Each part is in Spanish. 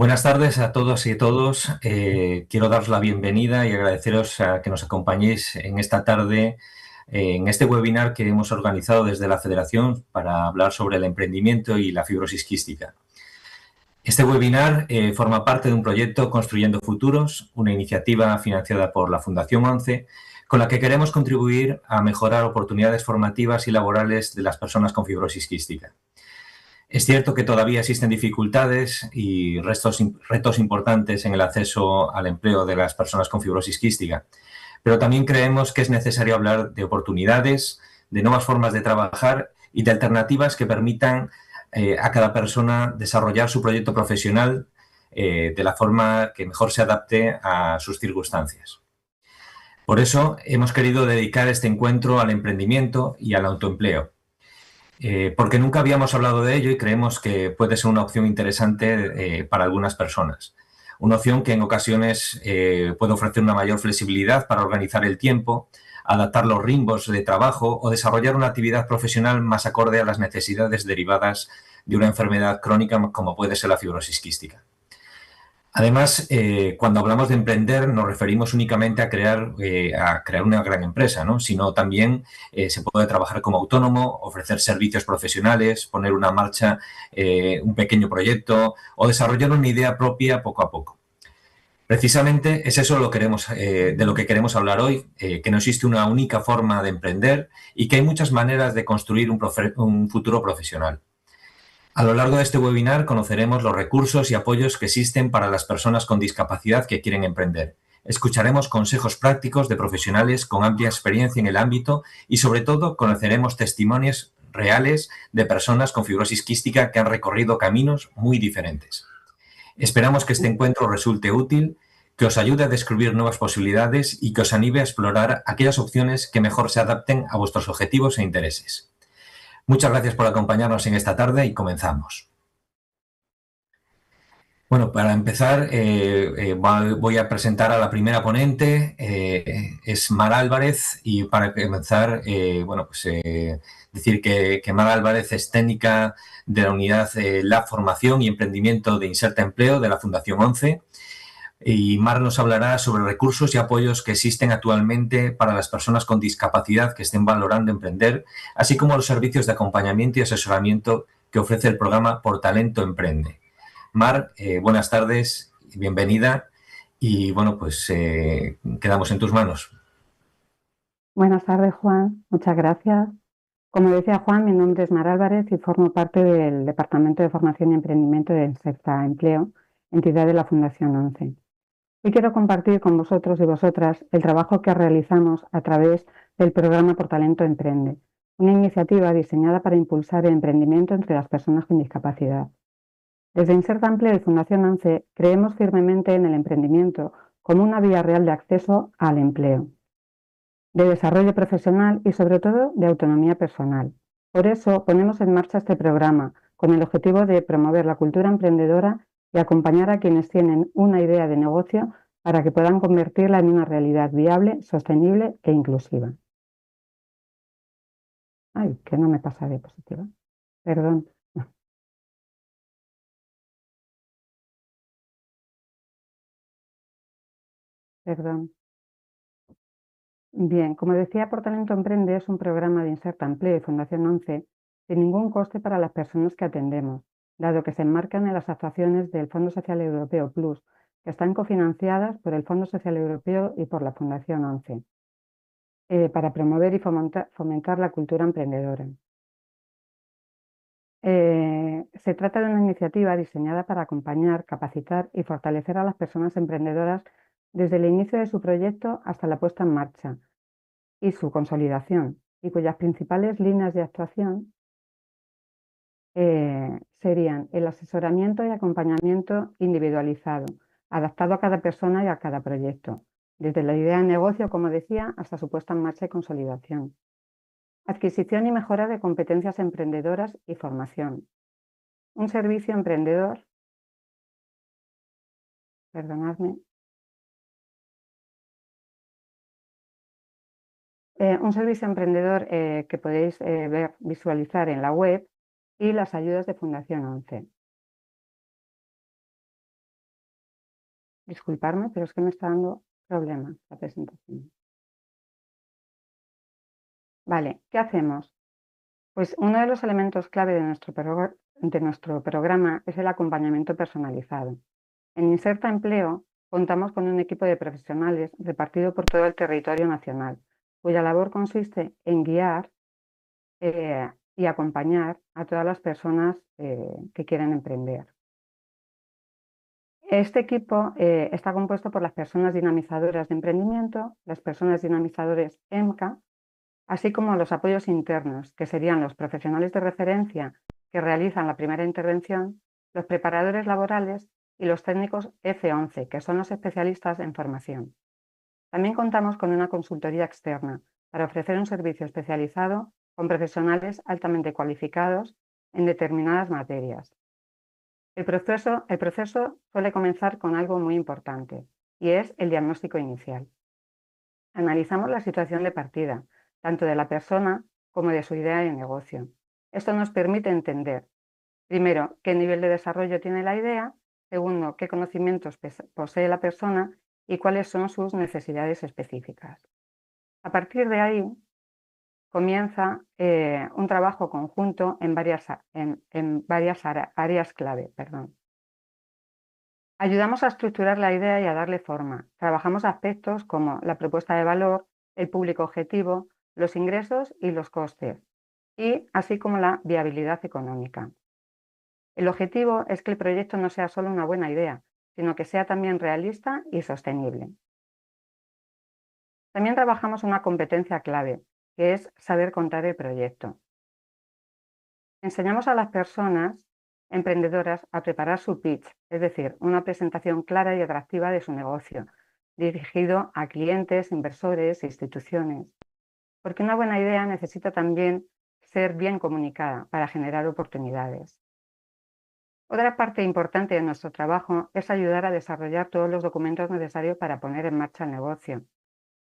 Buenas tardes a todos y a todos. Quiero daros la bienvenida y agradeceros a que nos acompañéis en esta tarde, en este webinar que hemos organizado desde la Federación para hablar sobre el emprendimiento y la fibrosis quística. Este webinar forma parte de un proyecto Construyendo Futuros, una iniciativa financiada por la Fundación ONCE, con la que queremos contribuir a mejorar oportunidades formativas y laborales de las personas con fibrosis quística. Es cierto que todavía existen dificultades y retos importantes en el acceso al empleo de las personas con fibrosis quística, pero también creemos que es necesario hablar de oportunidades, de nuevas formas de trabajar y de alternativas que permitan a cada persona desarrollar su proyecto profesional de la forma que mejor se adapte a sus circunstancias. Por eso hemos querido dedicar este encuentro al emprendimiento y al autoempleo. Porque nunca habíamos hablado de ello y creemos que puede ser una opción interesante para algunas personas. Una opción que en ocasiones puede ofrecer una mayor flexibilidad para organizar el tiempo, adaptar los ritmos de trabajo o desarrollar una actividad profesional más acorde a las necesidades derivadas de una enfermedad crónica como puede ser la fibrosis quística. Además, cuando hablamos de emprender nos referimos únicamente a crear una gran empresa, ¿no? Sino también se puede trabajar como autónomo, ofrecer servicios profesionales, poner en marcha un pequeño proyecto o desarrollar una idea propia poco a poco. Precisamente es eso de lo que queremos hablar hoy, que no existe una única forma de emprender y que hay muchas maneras de construir un futuro profesional. A lo largo de este webinar conoceremos los recursos y apoyos que existen para las personas con discapacidad que quieren emprender. Escucharemos consejos prácticos de profesionales con amplia experiencia en el ámbito y, sobre todo, conoceremos testimonios reales de personas con fibrosis quística que han recorrido caminos muy diferentes. Esperamos que este encuentro resulte útil, que os ayude a descubrir nuevas posibilidades y que os anime a explorar aquellas opciones que mejor se adapten a vuestros objetivos e intereses. Muchas gracias por acompañarnos en esta tarde y comenzamos. Bueno, para empezar voy a presentar a la primera ponente, es Mar Álvarez, y para comenzar, decir que Mar Álvarez es técnica de la unidad Lab Formación y Emprendimiento de Inserta Empleo de la Fundación ONCE. Y Mar nos hablará sobre recursos y apoyos que existen actualmente para las personas con discapacidad que estén valorando emprender, así como los servicios de acompañamiento y asesoramiento que ofrece el programa Por Talento Emprende. Mar, buenas tardes, bienvenida y bueno, pues quedamos en tus manos. Buenas tardes, Juan. Muchas gracias. Como decía Juan, mi nombre es Mar Álvarez y formo parte del Departamento de Formación y Emprendimiento de Inserta Empleo, entidad de la Fundación ONCE. Y quiero compartir con vosotros y vosotras el trabajo que realizamos a través del programa Por Talento Emprende, una iniciativa diseñada para impulsar el emprendimiento entre las personas con discapacidad. Desde Inserta Empleo y Fundación ONCE creemos firmemente en el emprendimiento como una vía real de acceso al empleo, de desarrollo profesional y sobre todo de autonomía personal. Por eso ponemos en marcha este programa con el objetivo de promover la cultura emprendedora y acompañar a quienes tienen una idea de negocio para que puedan convertirla en una realidad viable, sostenible e inclusiva. Ay, que no me pasa diapositiva. Perdón. Perdón. Bien, como decía, Por Talento Emprende es un programa de Inserta Empleo y Fundación ONCE sin ningún coste para las personas que atendemos, dado que se enmarcan en las actuaciones del Fondo Social Europeo Plus, que están cofinanciadas por el Fondo Social Europeo y por la Fundación ONCE, para promover y fomentar la cultura emprendedora. Se trata de una iniciativa diseñada para acompañar, capacitar y fortalecer a las personas emprendedoras desde el inicio de su proyecto hasta la puesta en marcha y su consolidación, y cuyas principales líneas de actuación serían el asesoramiento y acompañamiento individualizado, adaptado a cada persona y a cada proyecto, desde la idea de negocio, como decía, hasta su puesta en marcha y consolidación. Adquisición y mejora de competencias emprendedoras y formación. Un servicio emprendedor, perdonadme, un servicio emprendedor que podéis visualizar en la web y las ayudas de Fundación ONCE. Disculparme, pero es que me está dando problemas la presentación. Vale, ¿qué hacemos? Pues uno de los elementos clave de nuestro programa es el acompañamiento personalizado. En Inserta Empleo contamos con un equipo de profesionales repartido por todo el territorio nacional, cuya labor consiste en guiar y acompañar a todas las personas que quieren emprender. Este equipo está compuesto por las personas dinamizadoras de emprendimiento, las personas dinamizadores EMCA, así como los apoyos internos, que serían los profesionales de referencia que realizan la primera intervención, los preparadores laborales y los técnicos F11, que son los especialistas en formación. También contamos con una consultoría externa para ofrecer un servicio especializado con profesionales altamente cualificados en determinadas materias. El proceso suele comenzar con algo muy importante, y es el diagnóstico inicial. Analizamos la situación de partida, tanto de la persona como de su idea de negocio. Esto nos permite entender, primero, qué nivel de desarrollo tiene la idea, segundo, qué conocimientos posee la persona y cuáles son sus necesidades específicas. A partir de ahí, comienza un trabajo conjunto en varias áreas clave. Ayudamos a estructurar la idea y a darle forma. Trabajamos aspectos como la propuesta de valor, el público objetivo, los ingresos y los costes, y así como la viabilidad económica. El objetivo es que el proyecto no sea solo una buena idea, sino que sea también realista y sostenible. También trabajamos una competencia clave, que es saber contar el proyecto. Enseñamos a las personas emprendedoras a preparar su pitch, es decir, una presentación clara y atractiva de su negocio, dirigido a clientes, inversores e instituciones. Porque una buena idea necesita también ser bien comunicada para generar oportunidades. Otra parte importante de nuestro trabajo es ayudar a desarrollar todos los documentos necesarios para poner en marcha el negocio.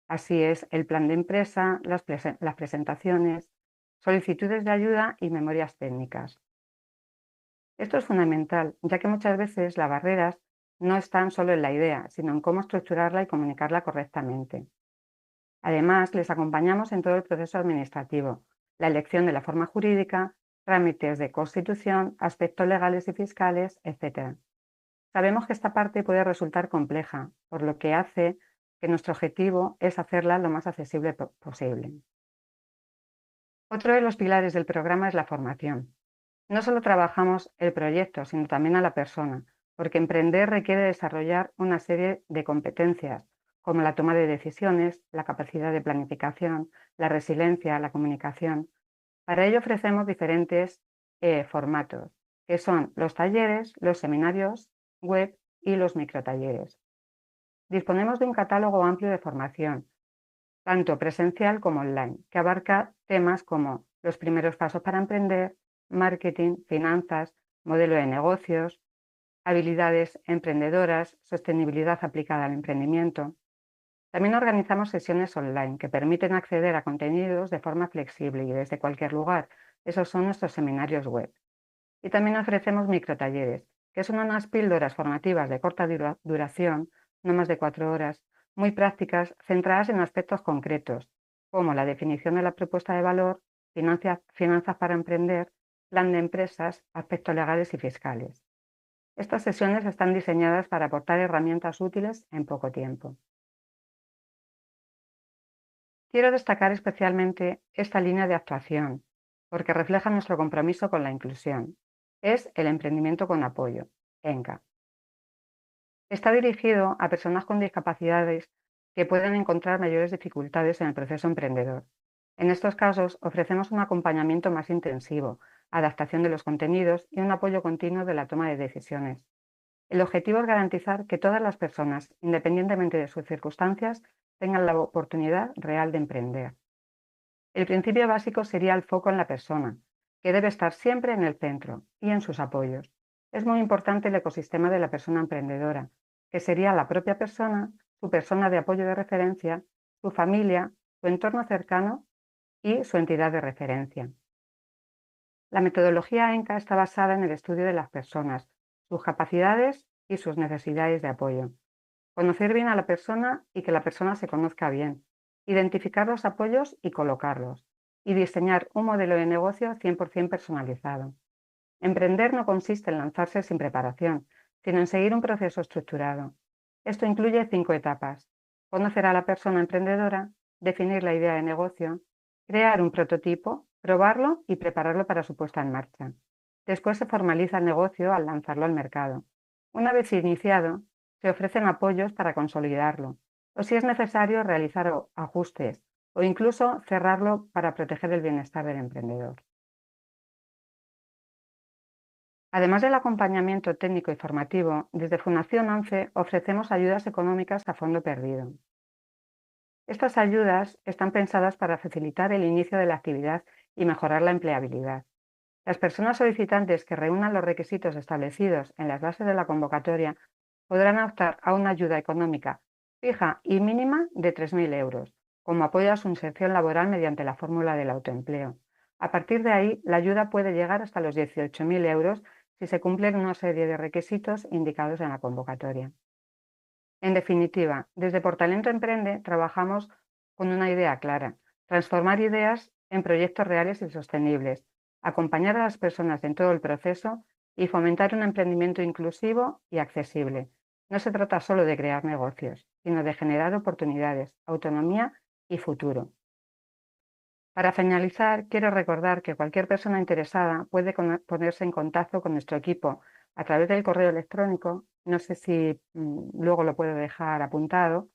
Así es el plan de empresa, las presentaciones, solicitudes de ayuda y memorias técnicas. Esto es fundamental, ya que muchas veces las barreras no están solo en la idea, sino en cómo estructurarla y comunicarla correctamente. Además, les acompañamos en todo el proceso administrativo, la elección de la forma jurídica, trámites de constitución, aspectos legales y fiscales, etc. Sabemos que esta parte puede resultar compleja, por lo que hace que nuestro objetivo es hacerla lo más accesible posible. Otro de los pilares del programa es la formación. No solo trabajamos el proyecto, sino también a la persona, porque emprender requiere desarrollar una serie de competencias, como la toma de decisiones, la capacidad de planificación, la resiliencia, la comunicación. Para ello ofrecemos diferentes formatos, que son los talleres, los seminarios web y los microtalleres. Disponemos de un catálogo amplio de formación, tanto presencial como online, que abarca temas como los primeros pasos para emprender, marketing, finanzas, modelo de negocios, habilidades emprendedoras, sostenibilidad aplicada al emprendimiento. También organizamos sesiones online que permiten acceder a contenidos de forma flexible y desde cualquier lugar. Esos son nuestros seminarios web. Y también ofrecemos microtalleres, que son unas píldoras formativas de corta duración, no más de 4 horas, muy prácticas, centradas en aspectos concretos, como la definición de la propuesta de valor, finanzas para emprender, plan de empresas, aspectos legales y fiscales. Estas sesiones están diseñadas para aportar herramientas útiles en poco tiempo. Quiero destacar especialmente esta línea de actuación, porque refleja nuestro compromiso con la inclusión. Es el emprendimiento con apoyo, ENCA. Está dirigido a personas con discapacidades que pueden encontrar mayores dificultades en el proceso emprendedor. En estos casos, ofrecemos un acompañamiento más intensivo, adaptación de los contenidos y un apoyo continuo de la toma de decisiones. El objetivo es garantizar que todas las personas, independientemente de sus circunstancias, tengan la oportunidad real de emprender. El principio básico sería el foco en la persona, que debe estar siempre en el centro, y en sus apoyos. Es muy importante el ecosistema de la persona emprendedora, que sería la propia persona, su persona de apoyo de referencia, su familia, su entorno cercano y su entidad de referencia. La metodología ENCA está basada en el estudio de las personas, sus capacidades y sus necesidades de apoyo. conocer bien a la persona y que la persona se conozca bien, identificar los apoyos y colocarlos, y diseñar un modelo de negocio 100% personalizado. Emprender no consiste en lanzarse sin preparación, sino en seguir un proceso estructurado. Esto incluye 5 etapas: conocer a la persona emprendedora, definir la idea de negocio, crear un prototipo, probarlo y prepararlo para su puesta en marcha. Después se formaliza el negocio al lanzarlo al mercado. Una vez iniciado, se ofrecen apoyos para consolidarlo, o si es necesario realizar ajustes o incluso cerrarlo para proteger el bienestar del emprendedor. Además del acompañamiento técnico y formativo, desde Fundación 11 ofrecemos ayudas económicas a fondo perdido. Estas ayudas están pensadas para facilitar el inicio de la actividad y mejorar la empleabilidad. Las personas solicitantes que reúnan los requisitos establecidos en las bases de la convocatoria podrán optar a una ayuda económica fija y mínima de 3.000 euros, como apoyo a su inserción laboral mediante la fórmula del autoempleo. A partir de ahí, la ayuda puede llegar hasta los 18.000 euros si se cumplen una serie de requisitos indicados en la convocatoria. En definitiva, desde Portalento Emprende trabajamos con una idea clara: transformar ideas en proyectos reales y sostenibles, acompañar a las personas en todo el proceso y fomentar un emprendimiento inclusivo y accesible. No se trata solo de crear negocios, sino de generar oportunidades, autonomía y futuro. Para finalizar, quiero recordar que cualquier persona interesada puede ponerse en contacto con nuestro equipo a través del correo electrónico, no sé si luego lo puedo dejar apuntado,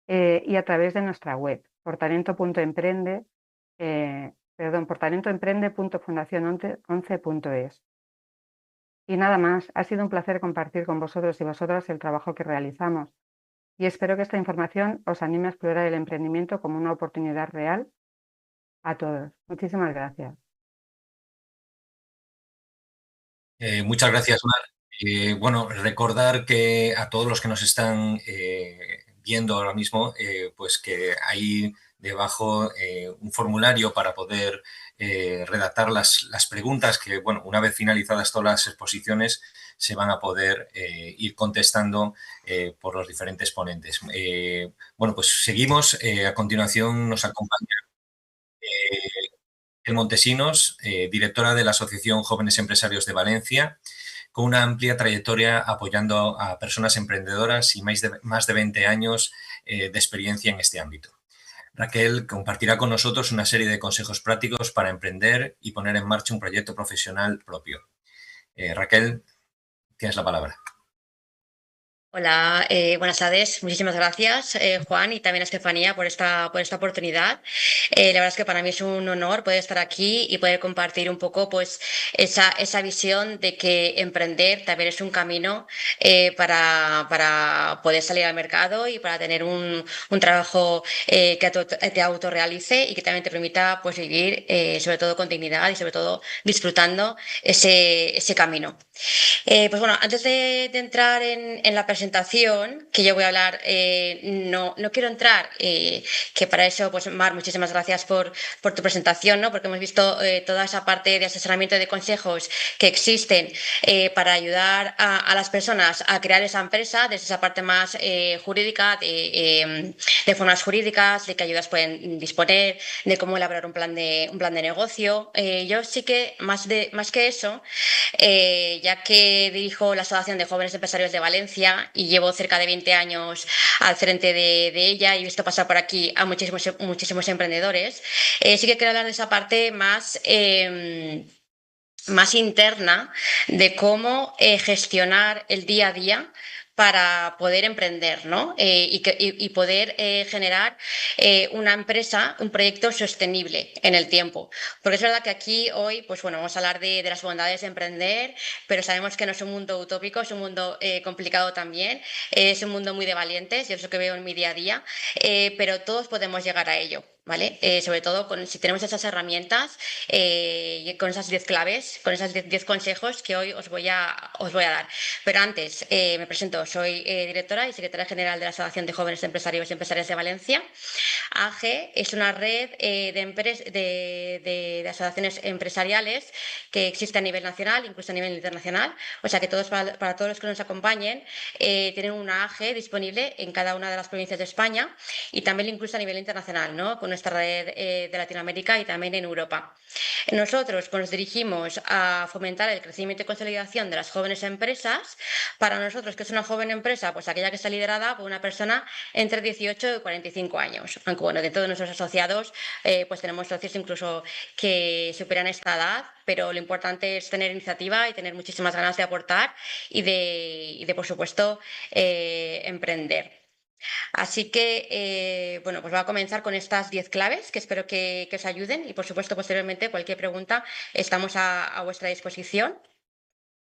y a través de nuestra web, portalentoemprende.fundacion11.es. Y nada más, ha sido un placer compartir con vosotros y vosotras el trabajo que realizamos, y espero que esta información os anime a explorar el emprendimiento como una oportunidad real a todos. Muchísimas gracias. Muchas gracias, Mar. Bueno, recordar que a todos los que nos están viendo ahora mismo, pues que hay debajo un formulario para poder redactar las preguntas que, bueno, una vez finalizadas todas las exposiciones, se van a poder ir contestando por los diferentes ponentes. Bueno, pues seguimos. A continuación nos acompaña Montesinos, directora de la Asociación Jóvenes Empresarios de Valencia, con una amplia trayectoria apoyando a personas emprendedoras y más de 20 años de experiencia en este ámbito. Raquel compartirá con nosotros una serie de consejos prácticos para emprender y poner en marcha un proyecto profesional propio. Raquel, tienes la palabra. Hola, buenas tardes. Muchísimas gracias, Juan, y también a Estefanía por esta oportunidad. La verdad es que para mí es un honor poder estar aquí y poder compartir un poco pues, esa visión de que emprender también es un camino para poder salir al mercado y para tener un trabajo que te autorrealice y que también te permita pues, vivir sobre todo con dignidad y sobre todo disfrutando ese camino. Pues bueno, antes de entrar en la presentación, que yo voy a hablar, no quiero entrar, que para eso, pues Mar, muchísimas gracias por tu presentación, ¿no? Porque hemos visto toda esa parte de asesoramiento y de consejos que existen para ayudar a las personas a crear esa empresa, desde esa parte más jurídica, de formas jurídicas, de qué ayudas pueden disponer, de cómo elaborar un plan de negocio. Yo sí que, más que eso, ya que dirijo la Asociación de Jóvenes Empresarios de Valencia y llevo cerca de 20 años al frente de ella y he visto pasar por aquí a muchísimos emprendedores, sí que quiero hablar de esa parte más interna de cómo gestionar el día a día para poder emprender, ¿no? Y poder generar una empresa, un proyecto sostenible en el tiempo. Porque es verdad que aquí hoy, pues bueno, vamos a hablar de las bondades de emprender, pero sabemos que no es un mundo utópico, es un mundo complicado también, es un mundo muy de valientes, yo es lo que veo en mi día a día, pero todos podemos llegar a ello. ¿vale? Sobre todo si tenemos esas herramientas y con esas 10 claves, con esas 10 consejos que hoy os voy a dar. Pero antes, me presento, soy directora y secretaria general de la Asociación de Jóvenes Empresarios y Empresarias de Valencia. AG es una red de asociaciones empresariales que existe a nivel nacional, incluso a nivel internacional. O sea que para todos los que nos acompañen tienen una AG disponible en cada una de las provincias de España y también incluso a nivel internacional, ¿no? Con nuestra red de Latinoamérica y también en Europa. Nosotros nos dirigimos a fomentar el crecimiento y consolidación de las jóvenes empresas. Para nosotros, ¿qué es una joven empresa? Pues aquella que está liderada por una persona entre 18 y 45 años. Aunque bueno, de todos nuestros asociados, pues tenemos socios incluso que superan esta edad, pero lo importante es tener iniciativa y tener muchísimas ganas de aportar y de por supuesto, emprender. Así que, bueno, pues voy a comenzar con estas 10 claves que espero que os ayuden y, por supuesto, posteriormente cualquier pregunta estamos a vuestra disposición.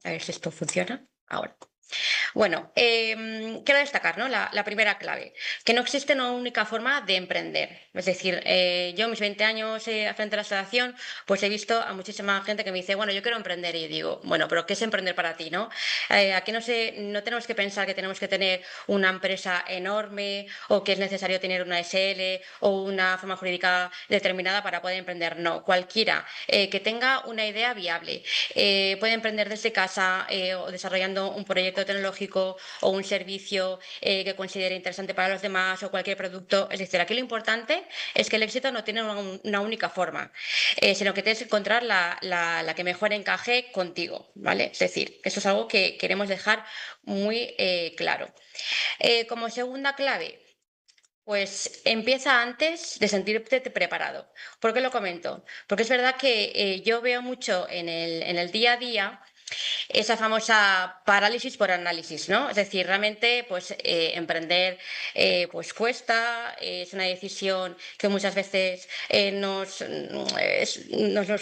A ver si esto funciona ahora. Bueno, quiero destacar, ¿no? La primera clave, que no existe una única forma de emprender. Es decir, yo en mis 20 años frente a la asociación, pues he visto a muchísima gente que me dice, bueno, yo quiero emprender y digo, bueno, pero ¿qué es emprender para ti, no? Aquí no tenemos que pensar que tenemos que tener una empresa enorme o que es necesario tener una SL o una forma jurídica determinada para poder emprender. No, cualquiera que tenga una idea viable puede emprender desde casa o desarrollando un proyecto tecnológico o un servicio que considere interesante para los demás o cualquier producto. Es decir, aquí lo importante es que el éxito no tiene una única forma, sino que tienes que encontrar la que mejor encaje contigo, ¿vale? Es decir, eso es algo que queremos dejar muy claro. Como segunda clave, pues empieza antes de sentirte preparado. ¿Por qué lo comento? Porque es verdad que yo veo mucho en el día a día esa famosa parálisis por análisis, ¿no? Es decir, realmente, pues emprender pues cuesta, es una decisión que muchas veces nos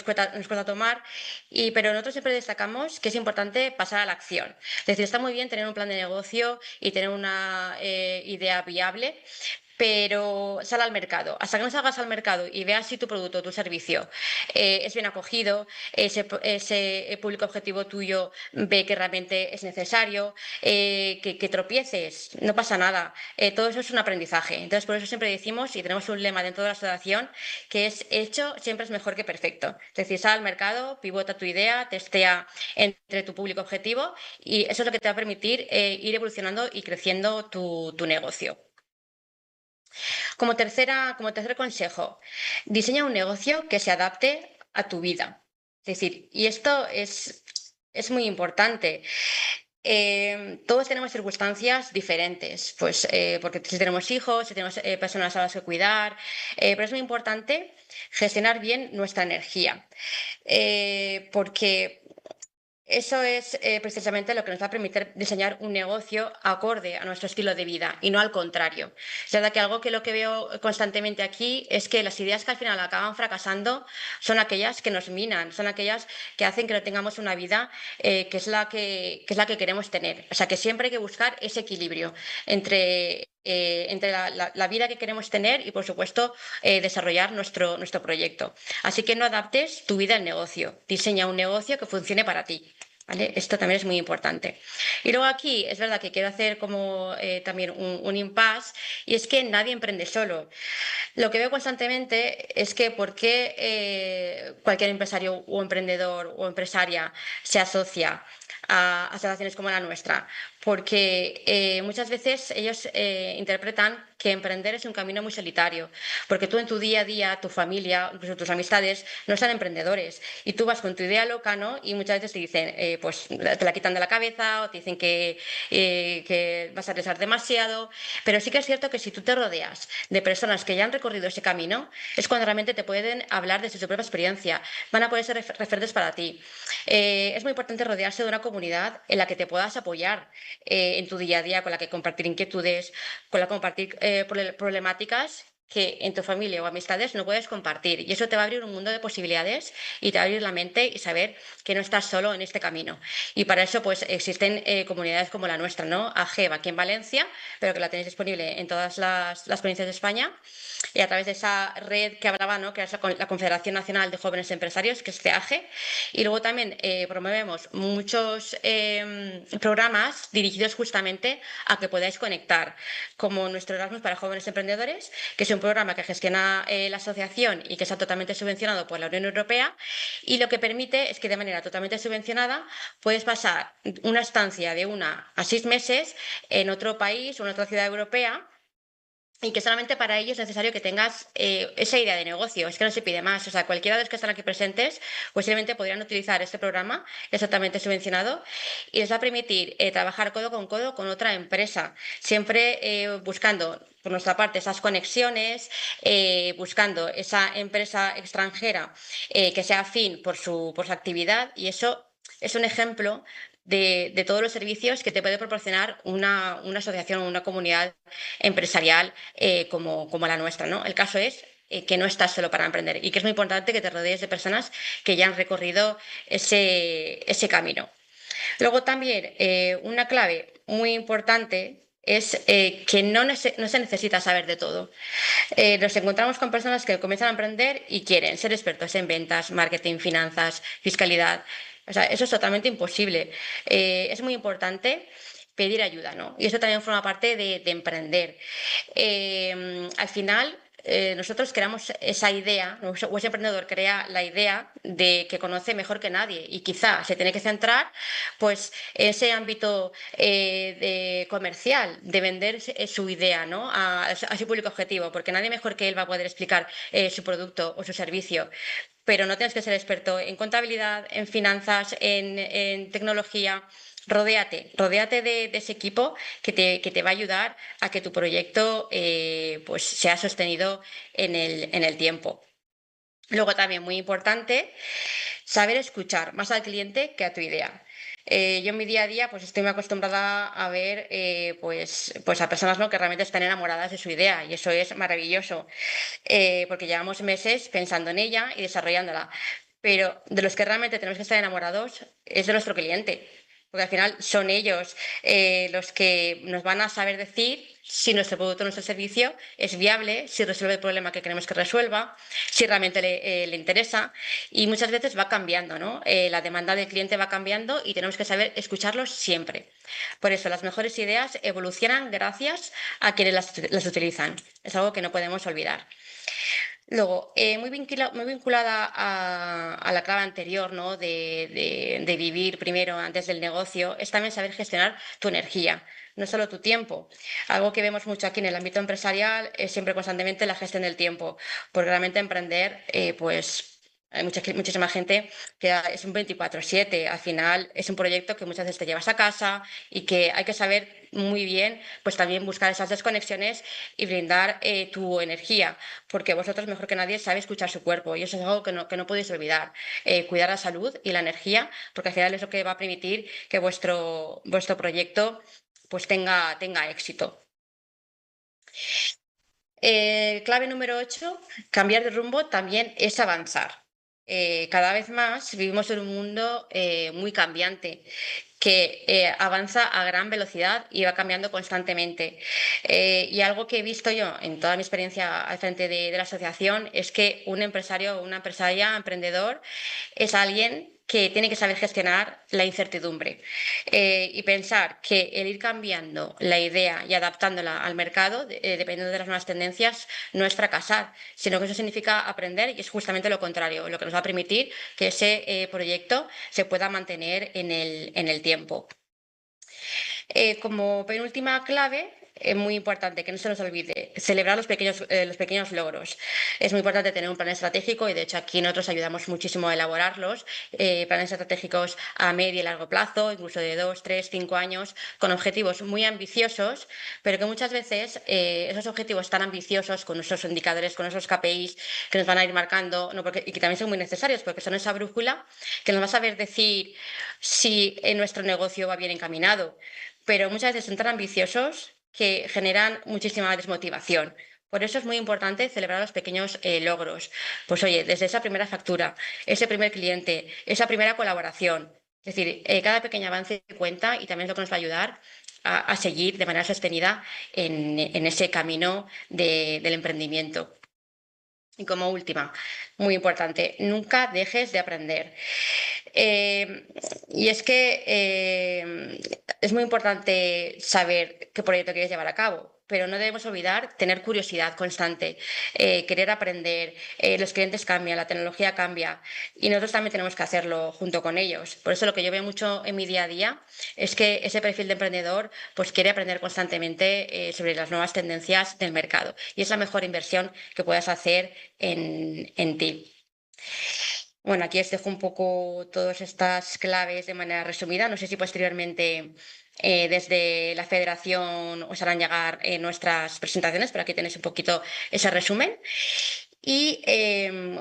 cuesta tomar, pero nosotros siempre destacamos que es importante pasar a la acción. Es decir, está muy bien tener un plan de negocio y tener una idea viable, pero sal al mercado. Hasta que no salgas al mercado y veas si tu producto o tu servicio es bien acogido, ese público objetivo tuyo ve que realmente es necesario, que tropieces, no pasa nada. Todo eso es un aprendizaje. Entonces, por eso siempre decimos, y tenemos un lema dentro de la asociación, que es hecho siempre es mejor que perfecto. Es decir, sal al mercado, pivota tu idea, testea entre tu público objetivo y eso es lo que te va a permitir ir evolucionando y creciendo tu negocio. Como tercer consejo, diseña un negocio que se adapte a tu vida. Es decir, y esto es muy importante. Todos tenemos circunstancias diferentes, pues porque si tenemos hijos, si tenemos personas a las que cuidar, pero es muy importante gestionar bien nuestra energía, porque eso es precisamente lo que nos va a permitir diseñar un negocio acorde a nuestro estilo de vida y no al contrario. Es verdad que algo que lo que veo constantemente aquí es que las ideas que al final acaban fracasando son aquellas que nos minan, son aquellas que hacen que no tengamos una vida que es la que queremos tener. O sea que siempre hay que buscar ese equilibrio entre la vida que queremos tener y, por supuesto, desarrollar nuestro proyecto. Así que no adaptes tu vida al negocio, diseña un negocio que funcione para ti. ¿Vale? Esto también es muy importante. Y luego aquí es verdad que quiero hacer como también un impasse y es que nadie emprende solo. Lo que veo constantemente es que por qué cualquier empresario o emprendedor o empresaria se asocia a asociaciones como la nuestra, porque muchas veces ellos interpretan que emprender es un camino muy solitario, porque tú en tu día a día, tu familia, incluso tus amistades, no son emprendedores y tú vas con tu idea loca, ¿no? Y muchas veces te dicen, pues te la quitan de la cabeza o te dicen que vas a arriesgar demasiado, pero sí que es cierto que si tú te rodeas de personas que ya han recorrido ese camino, es cuando realmente te pueden hablar desde su propia experiencia, van a poder ser referentes para ti. Es muy importante rodearse de una comunidad en la que te puedas apoyar en tu día a día, con la que compartir inquietudes, con la que compartir problemáticas que en tu familia o amistades no puedes compartir. Y eso te va a abrir un mundo de posibilidades y te va a abrir la mente y saber que no estás solo en este camino. Y para eso pues existen comunidades como la nuestra, ¿no? AGEB aquí en Valencia, pero que la tenéis disponible en todas las provincias de España. Y a través de esa red que hablaba, ¿no? Que es la Confederación Nacional de Jóvenes Empresarios, que es CEAGE. Y luego también promovemos muchos programas dirigidos justamente a que podáis conectar, como nuestro Erasmus para Jóvenes Emprendedores, que es un programa que gestiona la asociación y que está totalmente subvencionado por la Unión Europea, y lo que permite es que de manera totalmente subvencionada puedes pasar una estancia de 1 a 6 meses en otro país o en otra ciudad europea, y que solamente para ello es necesario que tengas esa idea de negocio, es que no se pide más. O sea, cualquiera de los que están aquí presentes posiblemente podrían utilizar este programa exactamente subvencionado y les va a permitir trabajar codo con otra empresa, siempre buscando por nuestra parte esas conexiones, buscando esa empresa extranjera que sea afín por su actividad, y eso es un ejemplo de todos los servicios que te puede proporcionar una asociación o una comunidad empresarial como la nuestra, ¿no? El caso es que no estás solo para emprender y que es muy importante que te rodees de personas que ya han recorrido ese camino. Luego también una clave muy importante es que no se necesita saber de todo. Nos encontramos con personas que comienzan a emprender y quieren ser expertos en ventas, marketing, finanzas, fiscalidad. O sea, eso es totalmente imposible. Es muy importante pedir ayuda, ¿no? Y eso también forma parte de emprender. Al final, nosotros creamos esa idea, o ese emprendedor crea la idea de que conoce mejor que nadie y quizá se tiene que centrar pues en ese ámbito comercial, de vender su idea, ¿no? a su público objetivo, porque nadie mejor que él va a poder explicar su producto o su servicio. Pero no tienes que ser experto en contabilidad, en finanzas, en tecnología. Rodéate de ese equipo que te va a ayudar a que tu proyecto pues sea sostenido en el tiempo. Luego también muy importante, saber escuchar más al cliente que a tu idea. Yo en mi día a día pues estoy muy acostumbrada a ver pues a personas, ¿no? Que realmente están enamoradas de su idea, y eso es maravilloso, porque llevamos meses pensando en ella y desarrollándola. Pero de los que realmente tenemos que estar enamorados es de nuestro cliente, porque al final son ellos los que nos van a saber decir si nuestro producto o nuestro servicio es viable, si resuelve el problema que queremos que resuelva, si realmente le interesa. Y muchas veces va cambiando, ¿no? La demanda del cliente va cambiando y tenemos que saber escucharlos siempre. Por eso las mejores ideas evolucionan gracias a quienes las utilizan. Es algo que no podemos olvidar. Luego, muy vinculada a la clave anterior, ¿no? de vivir primero antes del negocio, es también saber gestionar tu energía, no solo tu tiempo. Algo que vemos mucho aquí en el ámbito empresarial es siempre constantemente la gestión del tiempo, porque realmente emprender, pues hay muchísima gente que es un 24/7. Al final es un proyecto que muchas veces te llevas a casa y que hay que saber muy bien, pues también buscar esas desconexiones y brindar tu energía, porque vosotros mejor que nadie sabéis escuchar su cuerpo, y eso es algo que no podéis olvidar. Cuidar la salud y la energía, porque al final es lo que va a permitir que vuestro proyecto pues tenga éxito. Clave número 8, cambiar de rumbo también es avanzar. Cada vez más vivimos en un mundo muy cambiante, que avanza a gran velocidad y va cambiando constantemente. Y algo que he visto yo en toda mi experiencia al frente de la asociación es que un empresario o una empresaria, emprendedor, es alguien que tiene que saber gestionar la incertidumbre y pensar que el ir cambiando la idea y adaptándola al mercado, dependiendo de las nuevas tendencias, no es fracasar, sino que eso significa aprender, y es justamente lo contrario, lo que nos va a permitir que ese proyecto se pueda mantener en el tiempo. Como penúltima clave, es muy importante que no se nos olvide celebrar los pequeños logros. Es muy importante tener un plan estratégico, y de hecho aquí nosotros ayudamos muchísimo a elaborarlos, planes estratégicos a medio y largo plazo, incluso de 2, 3, 5 años, con objetivos muy ambiciosos, pero que muchas veces esos objetivos tan ambiciosos, con nuestros indicadores, con nuestros KPIs que nos van a ir marcando, y que también son muy necesarios porque son esa brújula que nos va a saber decir si nuestro negocio va bien encaminado. Pero muchas veces son tan ambiciosos que generan muchísima desmotivación, Por eso es muy importante celebrar los pequeños logros. Pues oye, desde esa primera factura, ese primer cliente, esa primera colaboración. Es decir, cada pequeño avance cuenta y también es lo que nos va a ayudar a seguir de manera sostenida en ese camino del emprendimiento. Y como última, muy importante, nunca dejes de aprender. Y es que es muy importante saber qué proyecto quieres llevar a cabo, pero no debemos olvidar tener curiosidad constante, querer aprender. Los clientes cambian, la tecnología cambia y nosotros también tenemos que hacerlo junto con ellos. Por eso lo que yo veo mucho en mi día a día es que ese perfil de emprendedor pues quiere aprender constantemente sobre las nuevas tendencias del mercado y es la mejor inversión que puedas hacer en ti. Bueno, aquí os dejo un poco todas estas claves de manera resumida. No sé si posteriormente desde la federación os harán llegar nuestras presentaciones, pero aquí tenéis un poquito ese resumen. Y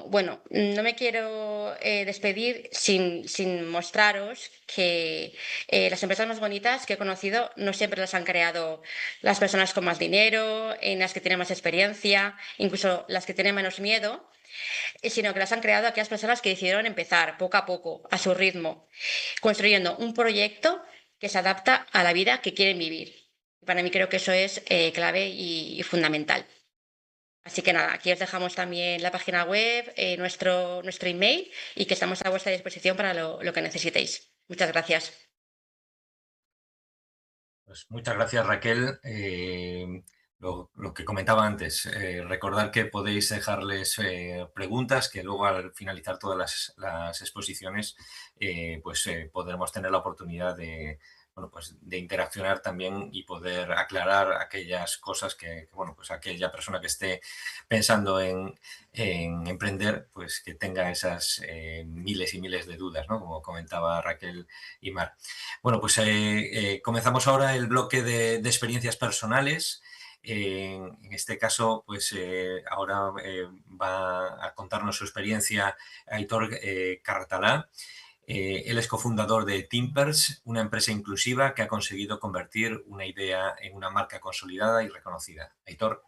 bueno, no me quiero despedir sin mostraros que las empresas más bonitas que he conocido no siempre las han creado las personas con más dinero, en las que tienen más experiencia, incluso las que tienen menos miedo, sino que las han creado aquellas personas que decidieron empezar poco a poco, a su ritmo, construyendo un proyecto que se adapta a la vida que quieren vivir. Para mí creo que eso es clave y fundamental. Así que nada, aquí os dejamos también la página web, nuestro email y que estamos a vuestra disposición para lo que necesitéis. Muchas gracias. Pues muchas gracias, Raquel. Lo que comentaba antes, recordar que podéis dejarles preguntas, que luego al finalizar todas las exposiciones podremos tener la oportunidad de, bueno, pues de interaccionar también y poder aclarar aquellas cosas que bueno, pues aquella persona que esté pensando en emprender, pues que tenga esas miles y miles de dudas, ¿no? Como comentaba Raquel y Mar. Bueno, pues comenzamos ahora el bloque de experiencias personales. En este caso, pues ahora va a contarnos su experiencia Aitor Carratalá. Él es cofundador de Timpers, una empresa inclusiva que ha conseguido convertir una idea en una marca consolidada y reconocida. Aitor.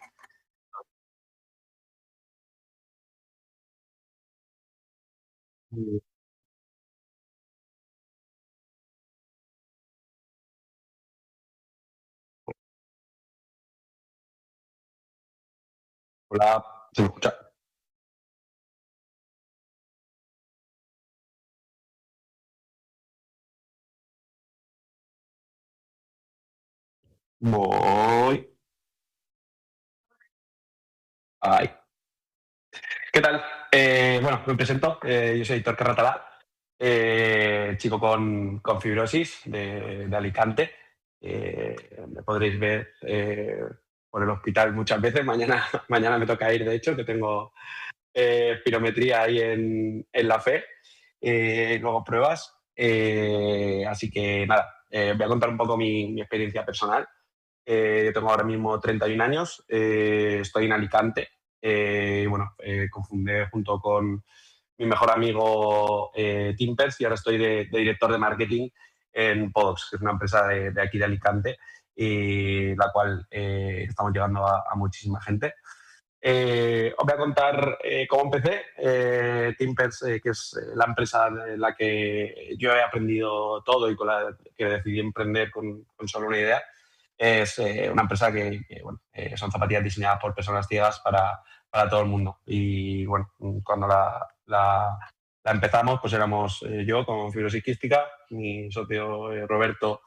Hola, ¿se me escucha? Voy. Ay. ¿Qué tal? Bueno, me presento. Yo soy Héctor Carratalá, chico con fibrosis de Alicante. Me podréis ver por el hospital muchas veces. Mañana me toca ir, de hecho, que tengo pirometría ahí en la FE. Luego pruebas. Así que nada, voy a contar un poco mi experiencia personal. Yo tengo ahora mismo 31 años, estoy en Alicante. Confundé junto con mi mejor amigo Timpers y ahora estoy de director de marketing en Podox, que es una empresa de aquí de Alicante, y la cual estamos llegando a muchísima gente. Os voy a contar cómo empecé. Timpers, que es la empresa en la que yo he aprendido todo y con la que decidí emprender con solo una idea. Es una empresa que son zapatillas diseñadas por personas ciegas para todo el mundo. Y bueno, cuando la empezamos, pues éramos yo con fibrosis quística, mi socio Roberto,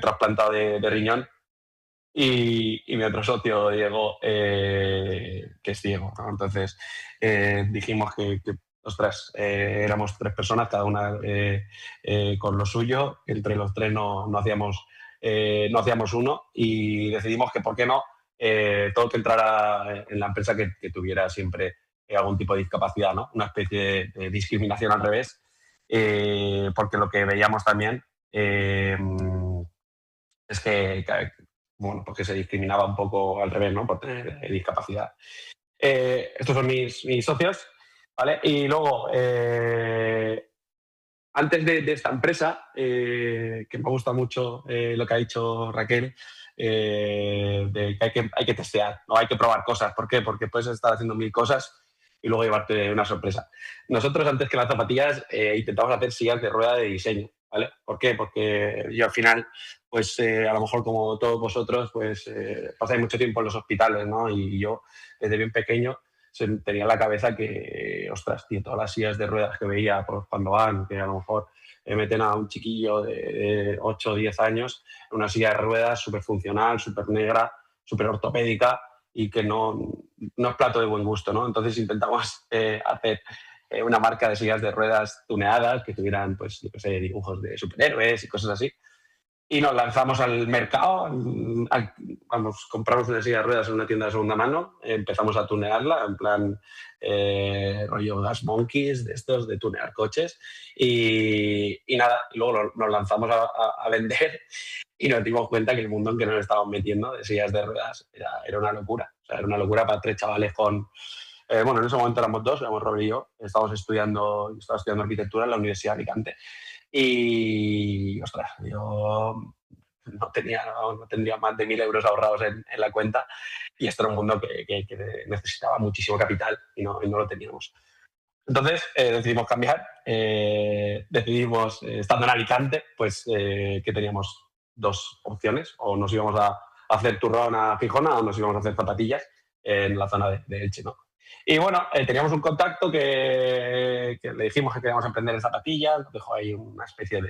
trasplantado de riñón, y mi otro socio, Diego, que es ciego, ¿no? Entonces dijimos ostras, éramos tres personas, cada una con lo suyo, entre los tres no hacíamos uno y decidimos que, ¿por qué no? Todo que entrara en la empresa que tuviera siempre algún tipo de discapacidad, ¿no? Una especie de discriminación al revés, porque lo que veíamos también es que porque se discriminaba un poco al revés, ¿no? Por tener discapacidad. Estos son mis socios, ¿vale? Y luego antes de esta empresa, que me gusta mucho lo que ha dicho Raquel, de que hay que testear, ¿no? Hay que probar cosas. ¿Por qué? Porque puedes estar haciendo 1000 cosas y luego llevarte una sorpresa. Nosotros, antes que las zapatillas, intentamos hacer sillas de rueda de diseño, ¿vale? ¿Por qué? Porque yo al final, pues a lo mejor como todos vosotros, pues pasáis mucho tiempo en los hospitales, ¿no? Y yo, desde bien pequeño, tenía en la cabeza que, ostras, tío, todas las sillas de ruedas que veía pues, cuando van, que a lo mejor meten a un chiquillo de 8 o 10 años en una silla de ruedas súper funcional, súper negra, súper ortopédica y que no es plato de buen gusto, ¿no? Entonces intentamos hacer una marca de sillas de ruedas tuneadas que tuvieran, pues, yo qué sé, dibujos de superhéroes y cosas así. Y nos lanzamos al mercado, cuando compramos una silla de ruedas en una tienda de segunda mano, empezamos a tunearla, en plan rollo Gas Monkeys, de estos, de tunear coches. Y nada, y luego nos lanzamos a vender y nos dimos cuenta que el mundo en que nos estábamos metiendo de sillas de ruedas era una locura. O sea, era una locura para 3 chavales con... bueno, en ese momento éramos 2, éramos Robert y yo, estaba estudiando arquitectura en la Universidad de Alicante. Y, ostras, yo no tendría más de 1000 euros ahorrados en la cuenta y esto era un mundo que necesitaba muchísimo capital y no lo teníamos. Entonces decidimos cambiar, decidimos, estando en Alicante, pues que teníamos 2 opciones, o nos íbamos a hacer turrón a Gijona o nos íbamos a hacer zapatillas en la zona de Elche, ¿no? Y bueno, teníamos un contacto que le dijimos que queríamos emprender en zapatillas, nos dejó ahí una especie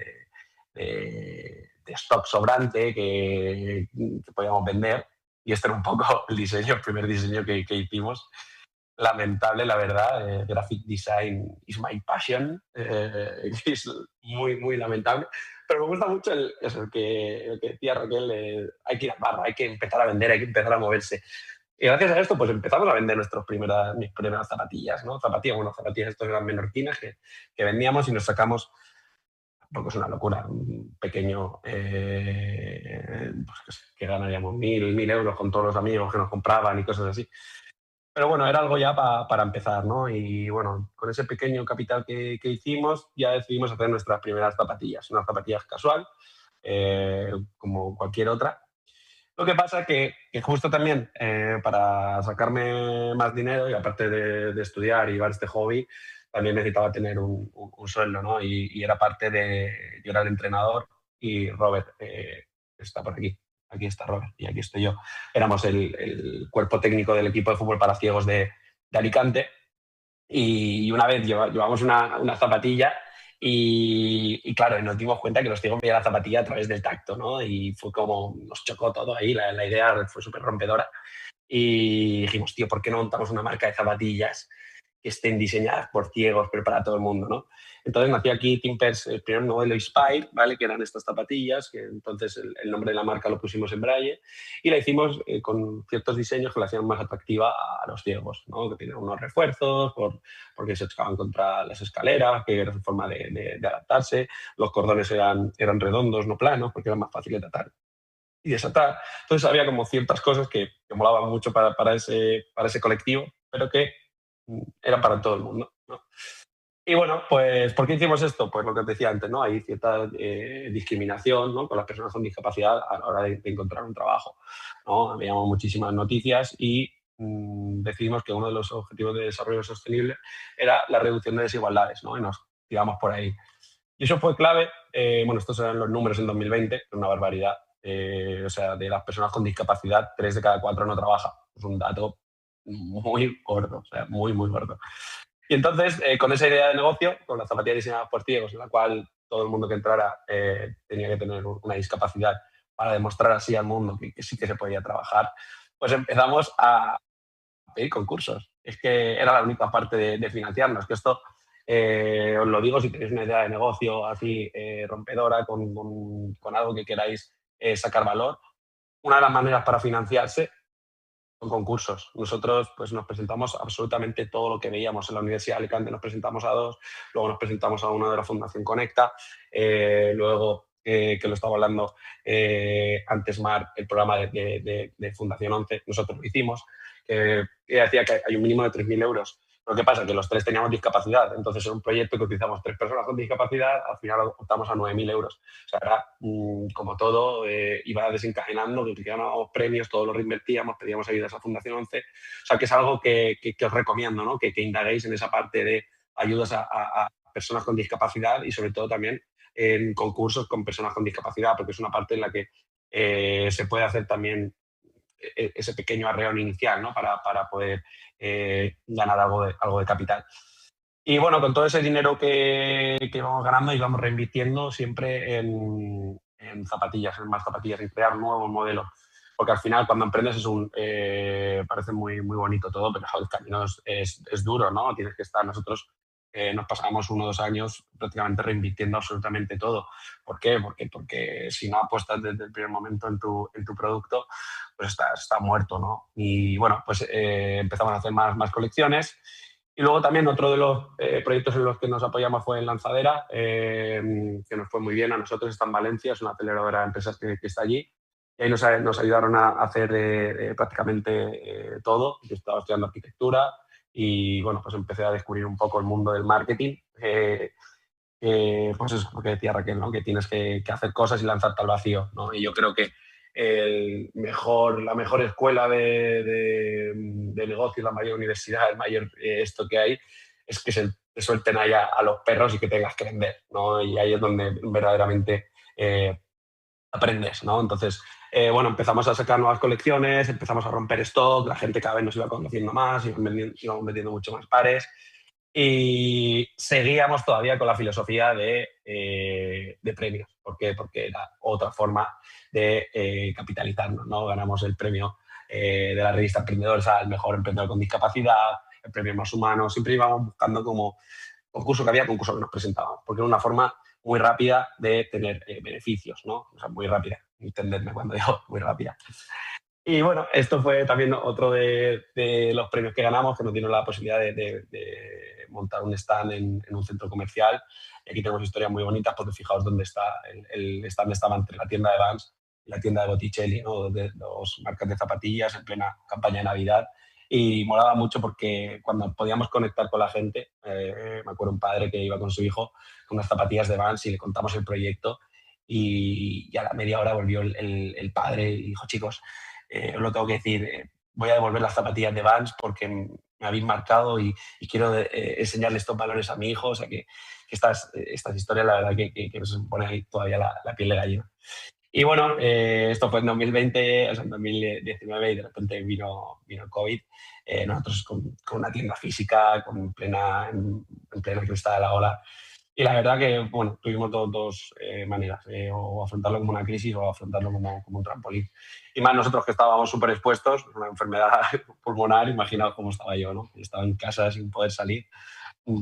de stock sobrante que podíamos vender y este era un poco el primer diseño que hicimos. Lamentable, la verdad, graphic design is my passion, es muy, muy lamentable, pero me gusta mucho el que decía Raquel, hay que ir a barra, hay que empezar a vender, hay que empezar a moverse. Y gracias a esto, pues empezamos a vender mis primeras zapatillas, ¿no? Zapatillas estas eran menorquinas que vendíamos y nos sacamos, porque es una locura, un pequeño, pues que ganaríamos 1000 euros con todos los amigos que nos compraban y cosas así. Pero bueno, era algo ya para empezar, ¿no? Y bueno, con ese pequeño capital que hicimos, ya decidimos hacer nuestras primeras zapatillas, unas zapatillas casual, como cualquier otra. Lo que pasa que justo también para sacarme más dinero y aparte de estudiar y llevar este hobby, también necesitaba tener un sueldo, ¿no? Y era parte de... Yo era el entrenador y Robert está por aquí. Aquí está Robert y aquí estoy yo. Éramos el cuerpo técnico del equipo de fútbol para ciegos de Alicante y una vez llevamos una zapatilla y claro, nos dimos cuenta que los ciegos veían la zapatilla a través del tacto, ¿no? Y fue como, nos chocó todo ahí, la idea fue súper rompedora. Y dijimos, tío, ¿por qué no montamos una marca de zapatillas que estén diseñadas por ciegos, pero para todo el mundo, ¿no? Entonces nació aquí Timpers, el primer modelo Inspire, ¿vale? Que eran estas zapatillas, que entonces el nombre de la marca lo pusimos en braille y la hicimos con ciertos diseños que la hacían más atractiva a los ciegos, ¿no? Que tenían unos refuerzos porque se chocaban contra las escaleras, que era su forma de adaptarse, los cordones eran redondos, no planos, porque eran más fáciles de atar y desatar. Entonces había como ciertas cosas que molaban mucho para ese colectivo, pero que eran para todo el mundo, ¿no? Y bueno, pues ¿por qué hicimos esto? Pues lo que os decía antes, ¿no? Hay cierta discriminación, ¿no? Con las personas con discapacidad a la hora de encontrar un trabajo, ¿no? Veíamos muchísimas noticias y decidimos que uno de los objetivos de desarrollo sostenible era la reducción de desigualdades, ¿no? Y nos tiramos por ahí. Y eso fue clave. Bueno, estos eran los números en 2020, una barbaridad. O sea, de las personas con discapacidad, 3 de cada 4 no trabaja. Es un dato muy gordo, o sea, muy, muy gordo. Y entonces, con esa idea de negocio, con la zapatilla diseñada por ciegos, en la cual todo el mundo que entrara tenía que tener una discapacidad para demostrar así al mundo que sí que se podía trabajar, pues empezamos a pedir concursos. Es que era la única parte de financiarnos, que esto, os lo digo si tenéis una idea de negocio así rompedora, con algo que queráis sacar valor. Una de las maneras para financiarse son concursos. Nosotros pues nos presentamos absolutamente todo lo que veíamos en la Universidad de Alicante, nos presentamos a 2, luego nos presentamos a uno de la Fundación Conecta, luego, que lo estaba hablando antes Mar, el programa de Fundación 11, nosotros lo hicimos, que decía que hay un mínimo de 3.000 euros Pero ¿qué pasa? Que los 3 teníamos discapacidad. Entonces, en un proyecto que utilizamos 3 personas con discapacidad, al final optamos a 9.000 euros. O sea, era como todo, iba desencadenando, que ganábamos premios, todo lo reinvertíamos, pedíamos ayudas a Fundación 11. O sea, que es algo que os recomiendo, ¿no? Que indaguéis en esa parte de ayudas a personas con discapacidad y, sobre todo, también en concursos con personas con discapacidad, porque es una parte en la que se puede hacer también ese pequeño arreón inicial, ¿no? Para poder ganar algo de capital. Y bueno, con todo ese dinero que íbamos ganando, íbamos reinvirtiendo siempre en zapatillas, en más zapatillas, en crear nuevos modelos. Porque al final, cuando emprendes, parece muy, muy bonito todo, pero el camino es duro, ¿no? Tienes que estar. Nosotros nos pasamos 1 o 2 años prácticamente reinvirtiendo absolutamente todo. ¿Por qué? Porque si no apuestas desde el primer momento en tu producto, pues está muerto, ¿no? Y bueno, pues empezamos a hacer más colecciones. Y luego también otro de los proyectos en los que nos apoyamos fue en Lanzadera, que nos fue muy bien a nosotros, está en Valencia, es una aceleradora de empresas que está allí. Y ahí nos ayudaron a hacer prácticamente todo. Yo estaba estudiando arquitectura y bueno, pues empecé a descubrir un poco el mundo del marketing. Pues es lo que decía Raquel, ¿no? Que tienes que hacer cosas y lanzarte al vacío, ¿no? Y yo creo que la mejor escuela de negocios, la mayor universidad, el mayor esto que hay, es que te suelten ahí a los perros y que tengas que vender, ¿no? Y ahí es donde verdaderamente aprendes, ¿no? Entonces, bueno, empezamos a sacar nuevas colecciones, empezamos a romper stock, la gente cada vez nos iba conociendo más, íbamos vendiendo mucho más pares. Y seguíamos todavía con la filosofía de premios. ¿Por qué? Porque era otra forma de capitalizarnos, ¿no? Ganamos el premio de la revista Emprendedores al mejor emprendedor con discapacidad, el premio Más Humano. Siempre íbamos buscando como concurso que nos presentábamos, porque era una forma muy rápida de tener beneficios, ¿no? O sea, muy rápida, entenderme cuando digo muy rápida. Y bueno, esto fue también otro de los premios que ganamos, que nos dieron la posibilidad de montar un stand en un centro comercial. Y aquí tenemos historias muy bonitas, porque fijaos dónde está. El stand estaba entre la tienda de Vans y la tienda de Botticelli, ¿no? De 2 marcas de zapatillas en plena campaña de Navidad. Y molaba mucho porque cuando podíamos conectar con la gente, me acuerdo un padre que iba con su hijo con unas zapatillas de Vans y le contamos el proyecto y a la media hora volvió el padre y dijo, chicos, os lo tengo que decir, voy a devolver las zapatillas de Vans porque me habéis marcado y quiero enseñarle estos valores a mi hijo. O sea que estas historias, la verdad, que nos pone ahí todavía la piel de gallina. Y bueno, esto fue en 2020, o sea, en 2019, y de repente vino el COVID. Nosotros con una tienda física, en plena cruzada de la ola. Y la verdad que, bueno, tuvimos dos maneras, o afrontarlo como una crisis o afrontarlo como un trampolín. Y más nosotros que estábamos súper expuestos, una enfermedad pulmonar, imaginaos cómo estaba yo, ¿no? Estaba en casa sin poder salir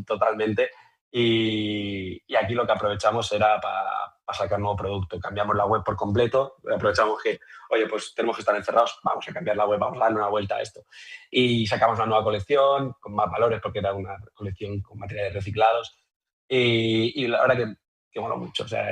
totalmente. Y aquí lo que aprovechamos era para sacar nuevo producto. Cambiamos la web por completo, aprovechamos que, oye, pues tenemos que estar encerrados, vamos a cambiar la web, vamos a darle una vuelta a esto. Y sacamos una nueva colección con más valores, porque era una colección con materiales reciclados. Y la verdad que moló mucho. O sea,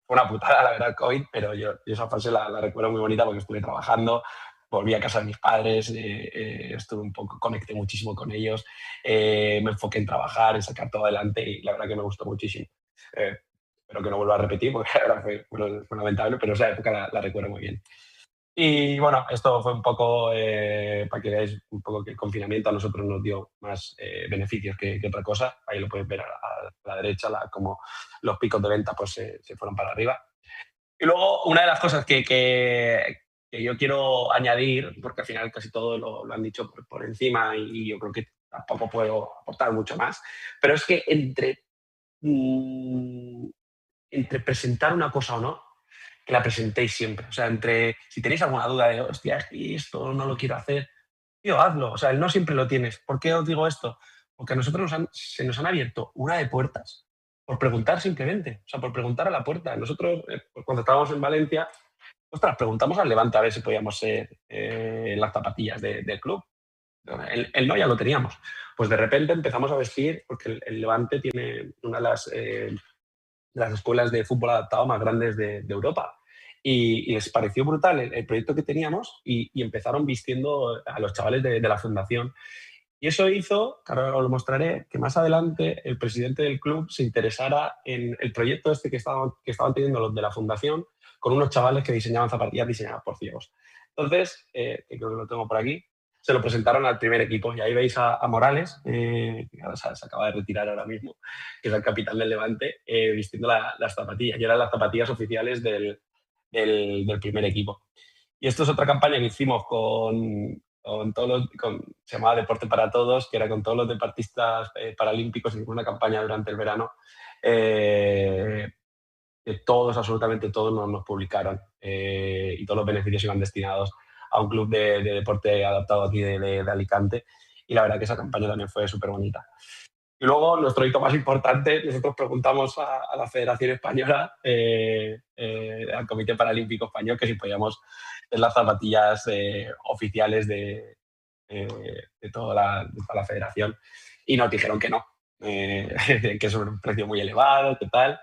fue una putada, la verdad, el COVID, pero yo esa fase la recuerdo muy bonita porque estuve trabajando, volví a casa de mis padres, estuve un poco, conecté muchísimo con ellos, me enfoqué en trabajar, en sacar todo adelante y la verdad que me gustó muchísimo. Espero que no vuelva a repetir porque la verdad fue lamentable, pero esa época la recuerdo muy bien. Y bueno, esto fue un poco para que veáis un poco que el confinamiento a nosotros nos dio más beneficios que otra cosa. Ahí lo podéis ver a la derecha, como los picos de venta pues, se fueron para arriba. Y luego, una de las cosas que yo quiero añadir, porque al final casi todo lo han dicho por encima y yo creo que tampoco puedo aportar mucho más, pero es que entre presentar una cosa o no, que la presentéis siempre. O sea, si tenéis alguna duda de, hostia, esto no lo quiero hacer, tío, hazlo. O sea, el no siempre lo tienes. ¿Por qué os digo esto? Porque a nosotros se nos han abierto una de puertas por preguntar simplemente. O sea, por preguntar a la puerta. Nosotros, cuando estábamos en Valencia, ostras, preguntamos al Levante a ver si podíamos ser las zapatillas del club. El no ya lo teníamos. Pues de repente empezamos a vestir, porque el Levante tiene una de las escuelas de fútbol adaptado más grandes de Europa. y les pareció brutal el proyecto que teníamos y empezaron vistiendo a los chavales de la fundación. Y eso hizo, que ahora os lo mostraré, que más adelante el presidente del club se interesara en el proyecto este que estaban teniendo los de la fundación con unos chavales que diseñaban zapatillas diseñadas por ciegos. Entonces, que creo que lo tengo por aquí, se lo presentaron al primer equipo. Y ahí veis a Morales, que ahora se acaba de retirar ahora mismo, que es el capitán del Levante, vistiendo las zapatillas. Y eran las zapatillas oficiales del primer equipo. Y esto es otra campaña que hicimos con todos los, se llamaba Deporte para Todos, que era con todos los deportistas paralímpicos. Hicimos una campaña durante el verano que todos, absolutamente todos, nos publicaron y todos los beneficios iban destinados a un club de deporte adaptado aquí de Alicante. Y la verdad que esa campaña también fue súper bonita. Y luego, nuestro hito más importante, nosotros preguntamos a la Federación Española, al Comité Paralímpico Español, que si podíamos ver las zapatillas oficiales de toda la federación. Y nos dijeron que no, que es un precio muy elevado, que tal.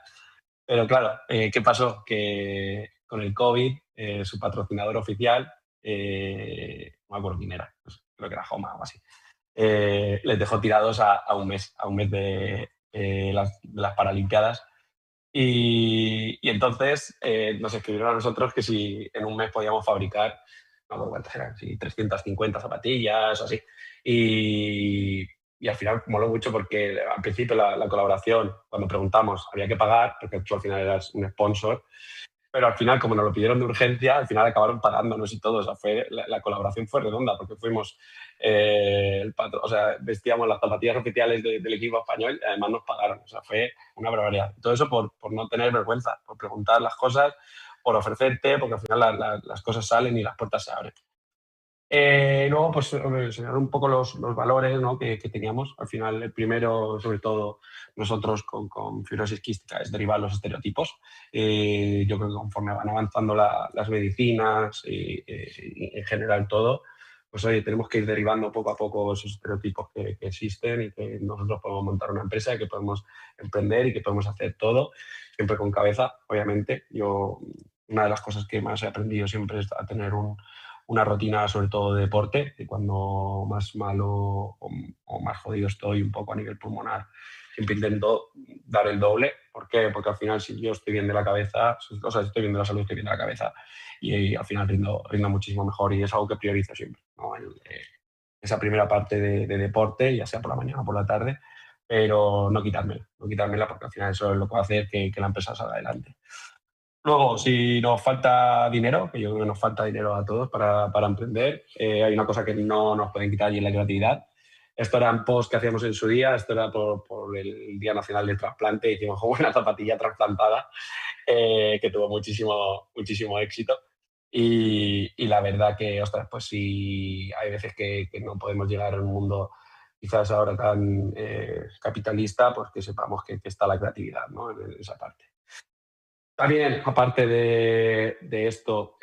Pero claro, ¿qué pasó? Que con el COVID, su patrocinador oficial, no me acuerdo quién era, pues creo que era Homa o así, les dejó tirados a un mes de las Paralimpiadas. Y entonces nos escribieron a nosotros que si en un mes podíamos fabricar, no me acuerdo cuántas eran, si 350 zapatillas o así. Y al final moló mucho porque al principio la colaboración, cuando preguntamos, había que pagar, porque tú al final eras un sponsor. Pero al final, como nos lo pidieron de urgencia, al final acabaron pagándonos y todo. O sea, la colaboración fue redonda porque fuimos, vestíamos las zapatillas oficiales del equipo español y además nos pagaron. O sea, fue una barbaridad. Todo eso por no tener vergüenza, por preguntar las cosas, por ofrecerte, porque al final las cosas salen y las puertas se abren. Luego, pues, enseñar un poco los valores, ¿no?, que teníamos. Al final, el primero, sobre todo, nosotros con fibrosis quística, es derivar los estereotipos. Yo creo que conforme van avanzando las medicinas y en general todo, pues oye, tenemos que ir derivando poco a poco esos estereotipos que existen y que nosotros podemos montar una empresa, que podemos emprender y que podemos hacer todo, siempre con cabeza, obviamente. Una de las cosas que más he aprendido siempre es a tener una rutina, sobre todo de deporte, y cuando más malo o más jodido estoy un poco a nivel pulmonar, siempre intento dar el doble. ¿Por qué? Porque al final, si yo estoy bien de la cabeza, o sea, si estoy bien de la salud, estoy bien de la cabeza, y al final rindo muchísimo mejor, y es algo que priorizo siempre, ¿no? Esa primera parte de deporte, ya sea por la mañana o por la tarde, pero no quitármela, porque al final eso es lo que va a hacer que la empresa salga adelante. Luego, si nos falta dinero, que yo creo que nos falta dinero a todos para emprender, hay una cosa que no nos pueden quitar y es la creatividad. Esto eran posts que hacíamos en su día, esto era por el Día Nacional del Trasplante, hicimos como una zapatilla trasplantada que tuvo muchísimo éxito. Y la verdad que, ostras, pues sí, hay veces que no podemos llegar a un mundo quizás ahora tan capitalista, pues que sepamos que está la creatividad, ¿no?, en esa parte. También, aparte de esto,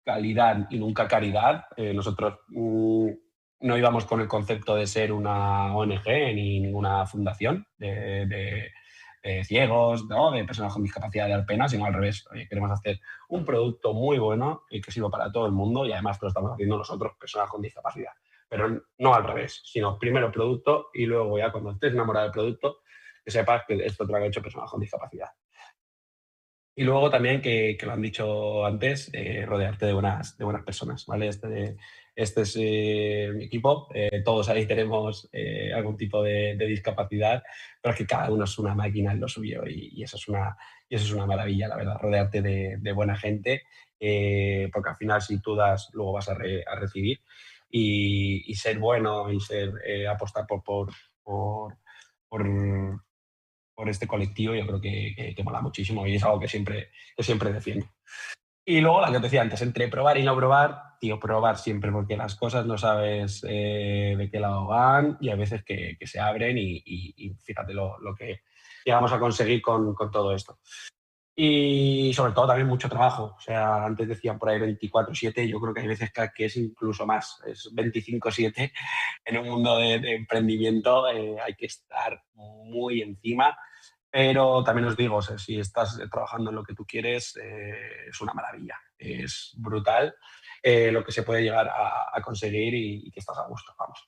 calidad y nunca caridad. Nosotros no íbamos con el concepto de ser una ONG ni ninguna fundación de ciegos, ¿no?, de personas con discapacidad, de dar pena, sino al revés. Queremos hacer un producto muy bueno y que sirva para todo el mundo, y además lo estamos haciendo nosotros, personas con discapacidad. Pero no al revés, sino primero el producto y luego ya cuando estés enamorado del producto, que sepas que esto te lo han hecho personas con discapacidad. Y luego también, que lo han dicho antes, rodearte de buenas personas, ¿vale? Este es mi equipo. Todos ahí tenemos algún tipo de discapacidad, pero es que cada uno es una máquina en lo suyo, y eso es una maravilla, la verdad, rodearte de buena gente, porque al final, si tú das, luego vas a recibir, y ser bueno y apostar por este colectivo, yo creo que mola muchísimo, y es algo que siempre defiendo. Y luego, la que te decía antes, entre probar y no probar, tío, probar siempre, porque las cosas no sabes de qué lado van, y hay veces que se abren, y fíjate lo que llegamos a conseguir con todo esto. Y sobre todo también mucho trabajo. O sea, antes decían por ahí 24/7, yo creo que hay veces que es incluso más, es 25/7. En un mundo de emprendimiento hay que estar muy encima, Pero también os digo, o sea, si estás trabajando en lo que tú quieres, es una maravilla, es brutal lo que se puede llegar a conseguir y que estás a gusto, vamos.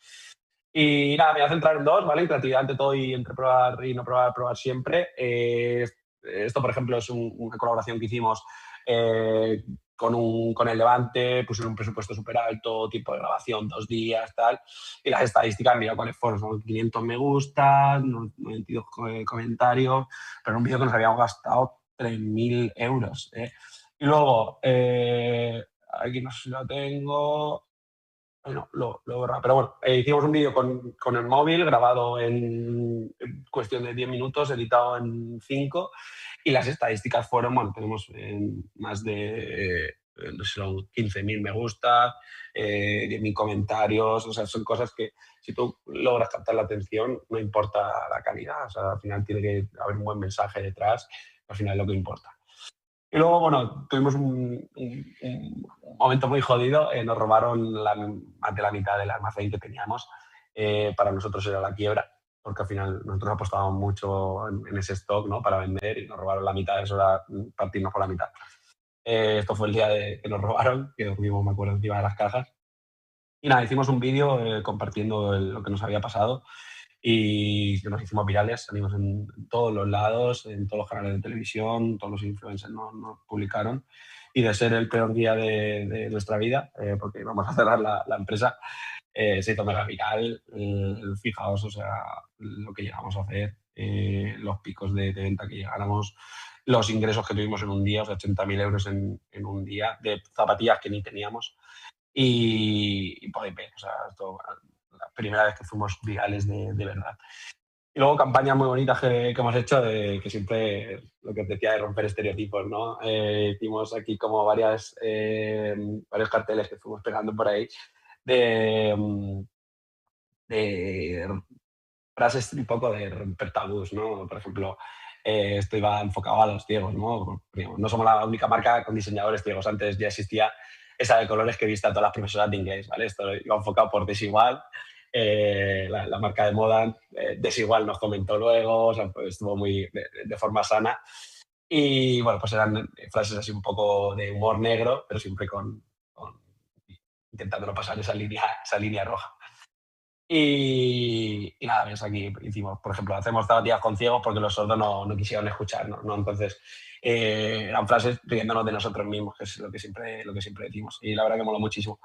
Y nada, me voy a centrar en dos, ¿vale? En creatividad ante todo y entre probar y no probar, probar siempre. Esto, por ejemplo, es una colaboración que hicimos con el Levante, pusieron un presupuesto súper alto, tiempo de grabación, 2 días, tal. Y las estadísticas, mira cuáles fueron, son 500 me gustas, 92 comentarios, pero en un vídeo que nos habíamos gastado 3.000 euros. Y luego, aquí no sé si lo tengo, bueno, lo borra. Pero bueno, hicimos un vídeo con el móvil, grabado en cuestión de 10 minutos, editado en 5, y las estadísticas fueron, bueno, tenemos más de, no sé, son 15.000 me gusta, 10.000 comentarios, o sea, son cosas que si tú logras captar la atención, no importa la calidad, o sea, al final tiene que haber un buen mensaje detrás, al final es lo que importa. Y luego, bueno, tuvimos un momento muy jodido. Nos robaron más de la mitad del almacén que teníamos. Para nosotros era la quiebra, porque al final nosotros apostábamos mucho en ese stock, ¿no? Para vender, y nos robaron la mitad. Eso era partirnos por la mitad. Esto fue el día que nos robaron, que dormimos, me acuerdo, encima de las cajas. Y nada, hicimos un vídeo compartiendo lo que nos había pasado y que nos hicimos virales, salimos en todos los lados, en todos los canales de televisión, todos los influencers nos publicaron. Y de ser el peor día de nuestra vida, porque íbamos a cerrar la empresa, se hizo mega viral. Fijaos, o sea, lo que llegamos a hacer, los picos de venta que llegáramos, los ingresos que tuvimos en un día, o sea, 80.000 euros en un día, de zapatillas que ni teníamos. Y podéis ver, o sea, esto, la primera vez que fuimos virales de verdad. Y luego campañas muy bonitas que hemos hecho, que siempre lo que os decía de romper estereotipos, ¿no? Hicimos aquí como varios carteles que fuimos pegando por ahí de, de frases un poco de romper tabús, ¿no? Por ejemplo, esto iba enfocado a los ciegos, ¿no? Digamos, no somos la única marca con diseñadores ciegos. Antes ya existía esa de colores que viste a todas las profesoras de inglés, ¿vale? Esto iba enfocado por Desigual, la marca de moda. Desigual nos comentó luego, o sea, pues estuvo muy de forma sana. Y bueno, pues eran frases así un poco de humor negro, pero siempre intentando no pasar esa línea roja. Y nada, ves, aquí hicimos, por ejemplo, hacemos zapatillas con ciegos porque los sordos no quisieron escucharnos, ¿no? Entonces, eran frases riéndonos de nosotros mismos, que es lo que siempre decimos. Y la verdad que mola muchísimo.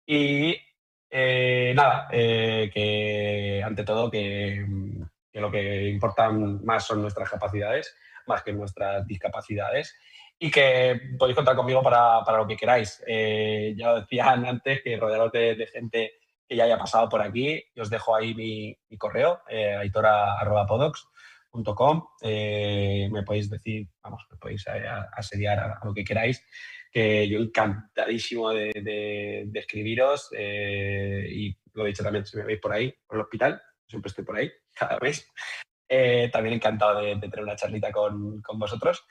Y nada, que ante todo que lo que importan más son nuestras capacidades, más que nuestras discapacidades, y que podéis contar conmigo para lo que queráis. Ya os decían antes que rodearos de gente que ya haya pasado por aquí. Y os dejo ahí mi correo, aitora@podox.com. Me podéis decir, vamos, me podéis asediar a lo que queráis, que yo encantadísimo de escribiros. Y lo he dicho también, si me veis por ahí, por el hospital, siempre estoy por ahí, cada mes. También encantado de tener una charlita con vosotros.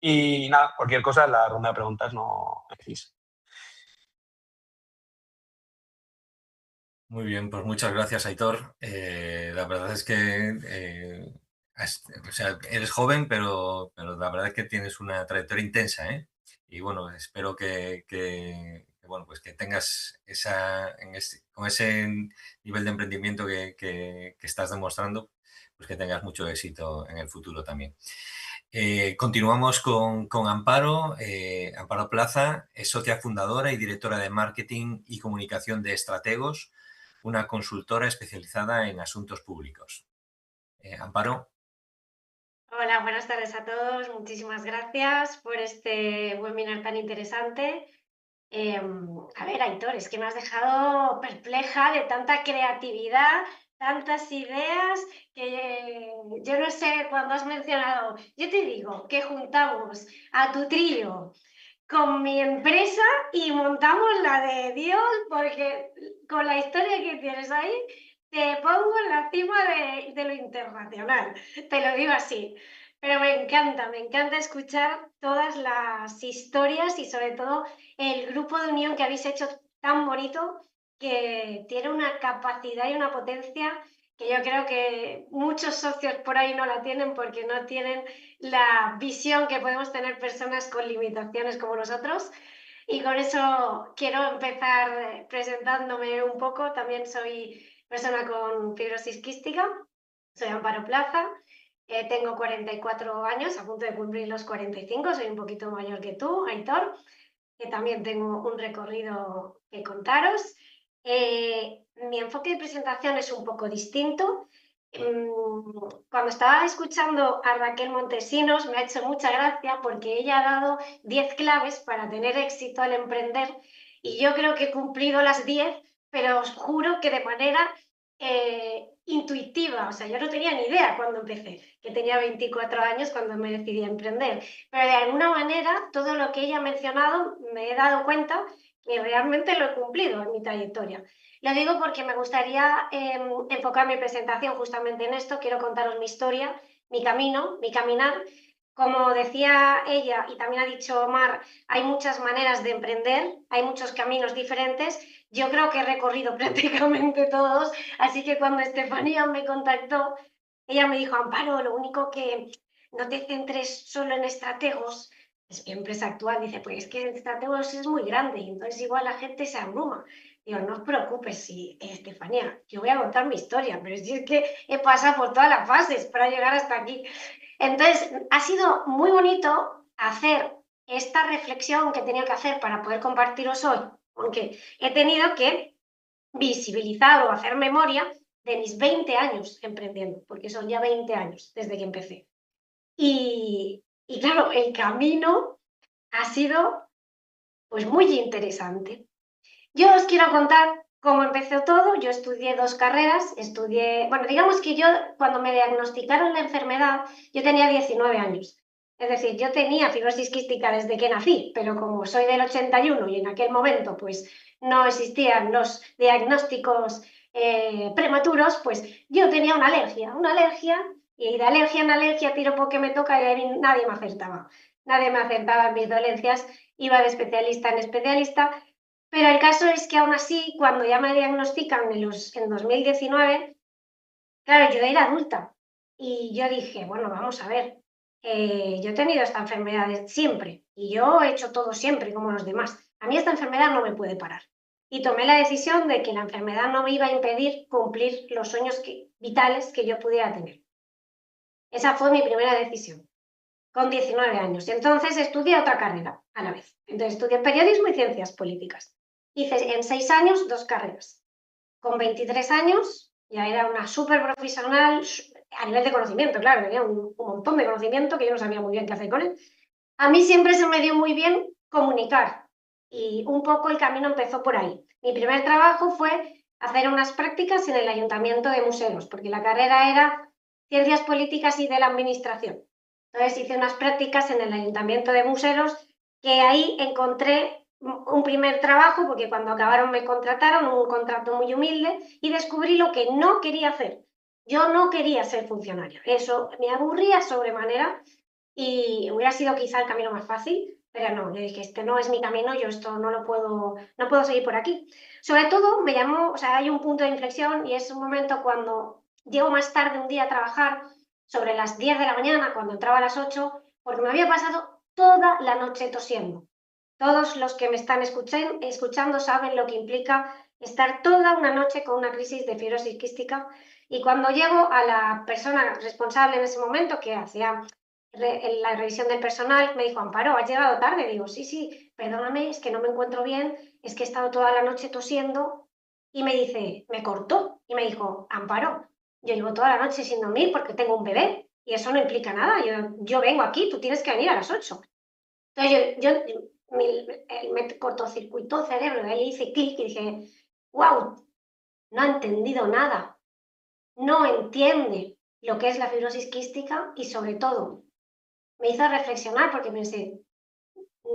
Y nada, cualquier cosa, en la ronda de preguntas no decís. Muy bien, pues muchas gracias, Aitor. La verdad es que o sea, eres joven, pero la verdad es que tienes una trayectoria intensa, ¿eh? Y bueno, espero bueno, pues que tengas con ese nivel de emprendimiento que estás demostrando, pues que tengas mucho éxito en el futuro también. Continuamos con Amparo. Amparo Plaza es socia fundadora y directora de marketing y comunicación de Estrategos, una consultora especializada en asuntos públicos. Amparo. Hola, buenas tardes a todos. Muchísimas gracias por este webinar tan interesante. A ver, Aitor, es que me has dejado perpleja de tanta creatividad, tantas ideas, que yo no sé cuándo has mencionado. Yo te digo que juntamos a tu trío con mi empresa y montamos la de Dios, porque con la historia que tienes ahí te pongo en la cima de lo internacional, te lo digo así. Pero me encanta escuchar todas las historias y sobre todo el grupo de unión que habéis hecho tan bonito, que tiene una capacidad y una potencia que yo creo que muchos socios por ahí no la tienen porque no tienen la visión que podemos tener personas con limitaciones como nosotros. Y con eso quiero empezar presentándome un poco. También soy persona con fibrosis quística, soy Amparo Plaza, tengo 44 años, a punto de cumplir los 45, soy un poquito mayor que tú, Aitor, que también tengo un recorrido que contaros. Mi enfoque de presentación es un poco distinto. Cuando estaba escuchando a Raquel Montesinos me ha hecho mucha gracia porque ella ha dado 10 claves para tener éxito al emprender y yo creo que he cumplido las 10, pero os juro que de manera intuitiva. O sea, yo no tenía ni idea cuando empecé, que tenía 24 años cuando me decidí a emprender, pero de alguna manera todo lo que ella ha mencionado me he dado cuenta que realmente lo he cumplido en mi trayectoria. Lo digo porque me gustaría enfocar mi presentación justamente en esto. Quiero contaros mi historia, mi camino, mi caminar. Como decía ella y también ha dicho Omar, hay muchas maneras de emprender, hay muchos caminos diferentes. Yo creo que he recorrido prácticamente todos, así que cuando Estefanía me contactó, ella me dijo, Amparo, lo único que no te centres solo en estrategos. Es mi empresa actual, dice, pues es que estrategos es muy grande y entonces igual la gente se abruma. Digo, no os preocupes, sí, Estefanía, yo voy a contar mi historia, pero si es que he pasado por todas las fases para llegar hasta aquí. Entonces, ha sido muy bonito hacer esta reflexión que he tenido que hacer para poder compartiros hoy, porque he tenido que visibilizar o hacer memoria de mis 20 años emprendiendo, porque son ya 20 años desde que empecé. Y claro, el camino ha sido pues muy interesante. Yo os quiero contar cómo empezó todo. Yo estudié 2 carreras, bueno, digamos que yo cuando me diagnosticaron la enfermedad, yo tenía 19 años. Es decir, yo tenía fibrosis quística desde que nací, pero como soy del 81 y en aquel momento pues no existían los diagnósticos prematuros, pues yo tenía una alergia y de alergia en alergia tiro porque me toca y ahí nadie me acertaba. Nadie me acertaba en mis dolencias, iba de especialista en especialista. Pero el caso es que aún así, cuando ya me diagnostican en 2019, claro, yo era adulta y yo dije, bueno, vamos a ver, yo he tenido esta enfermedad siempre y yo he hecho todo siempre como los demás. A mí esta enfermedad no me puede parar. Y tomé la decisión de que la enfermedad no me iba a impedir cumplir los sueños vitales que yo pudiera tener. Esa fue mi primera decisión, con 19 años. Y entonces estudié otra carrera a la vez. Entonces estudié periodismo y ciencias políticas. Hice en 6 años 2 carreras. Con 23 años ya era una súper profesional a nivel de conocimiento, claro, tenía un montón de conocimiento que yo no sabía muy bien qué hacer con él. A mí siempre se me dio muy bien comunicar y un poco el camino empezó por ahí. Mi primer trabajo fue hacer unas prácticas en el Ayuntamiento de Museros, porque la carrera era Ciencias Políticas y de la Administración. Entonces hice unas prácticas en el Ayuntamiento de Museros que ahí encontré un primer trabajo, porque cuando acabaron me contrataron, un contrato muy humilde, y descubrí lo que no quería hacer. Yo no quería ser funcionaria, eso me aburría sobremanera y hubiera sido quizá el camino más fácil, pero no, yo dije, este no es mi camino, yo esto no puedo seguir por aquí. Sobre todo me llamó, o sea, hay un punto de inflexión y es un momento cuando llego más tarde un día a trabajar, sobre las 10 de la mañana, cuando entraba a las 8, porque me había pasado toda la noche tosiendo. Todos los que me están escuchando saben lo que implica estar toda una noche con una crisis de fibrosis quística. Y cuando llego a la persona responsable en ese momento, que hacía la revisión del personal, me dijo, Amparo, ¿has llegado tarde? Digo, sí, perdóname, es que no me encuentro bien, es que he estado toda la noche tosiendo. Y me dice, me cortó y me dijo, Amparo, yo llevo toda la noche sin dormir porque tengo un bebé y eso no implica nada. Yo vengo aquí, tú tienes que venir a las 8. Entonces me cortocircuitó el cerebro y ahí hice clic y dije, wow, no ha entendido nada, no entiende lo que es la fibrosis quística y sobre todo me hizo reflexionar porque pensé,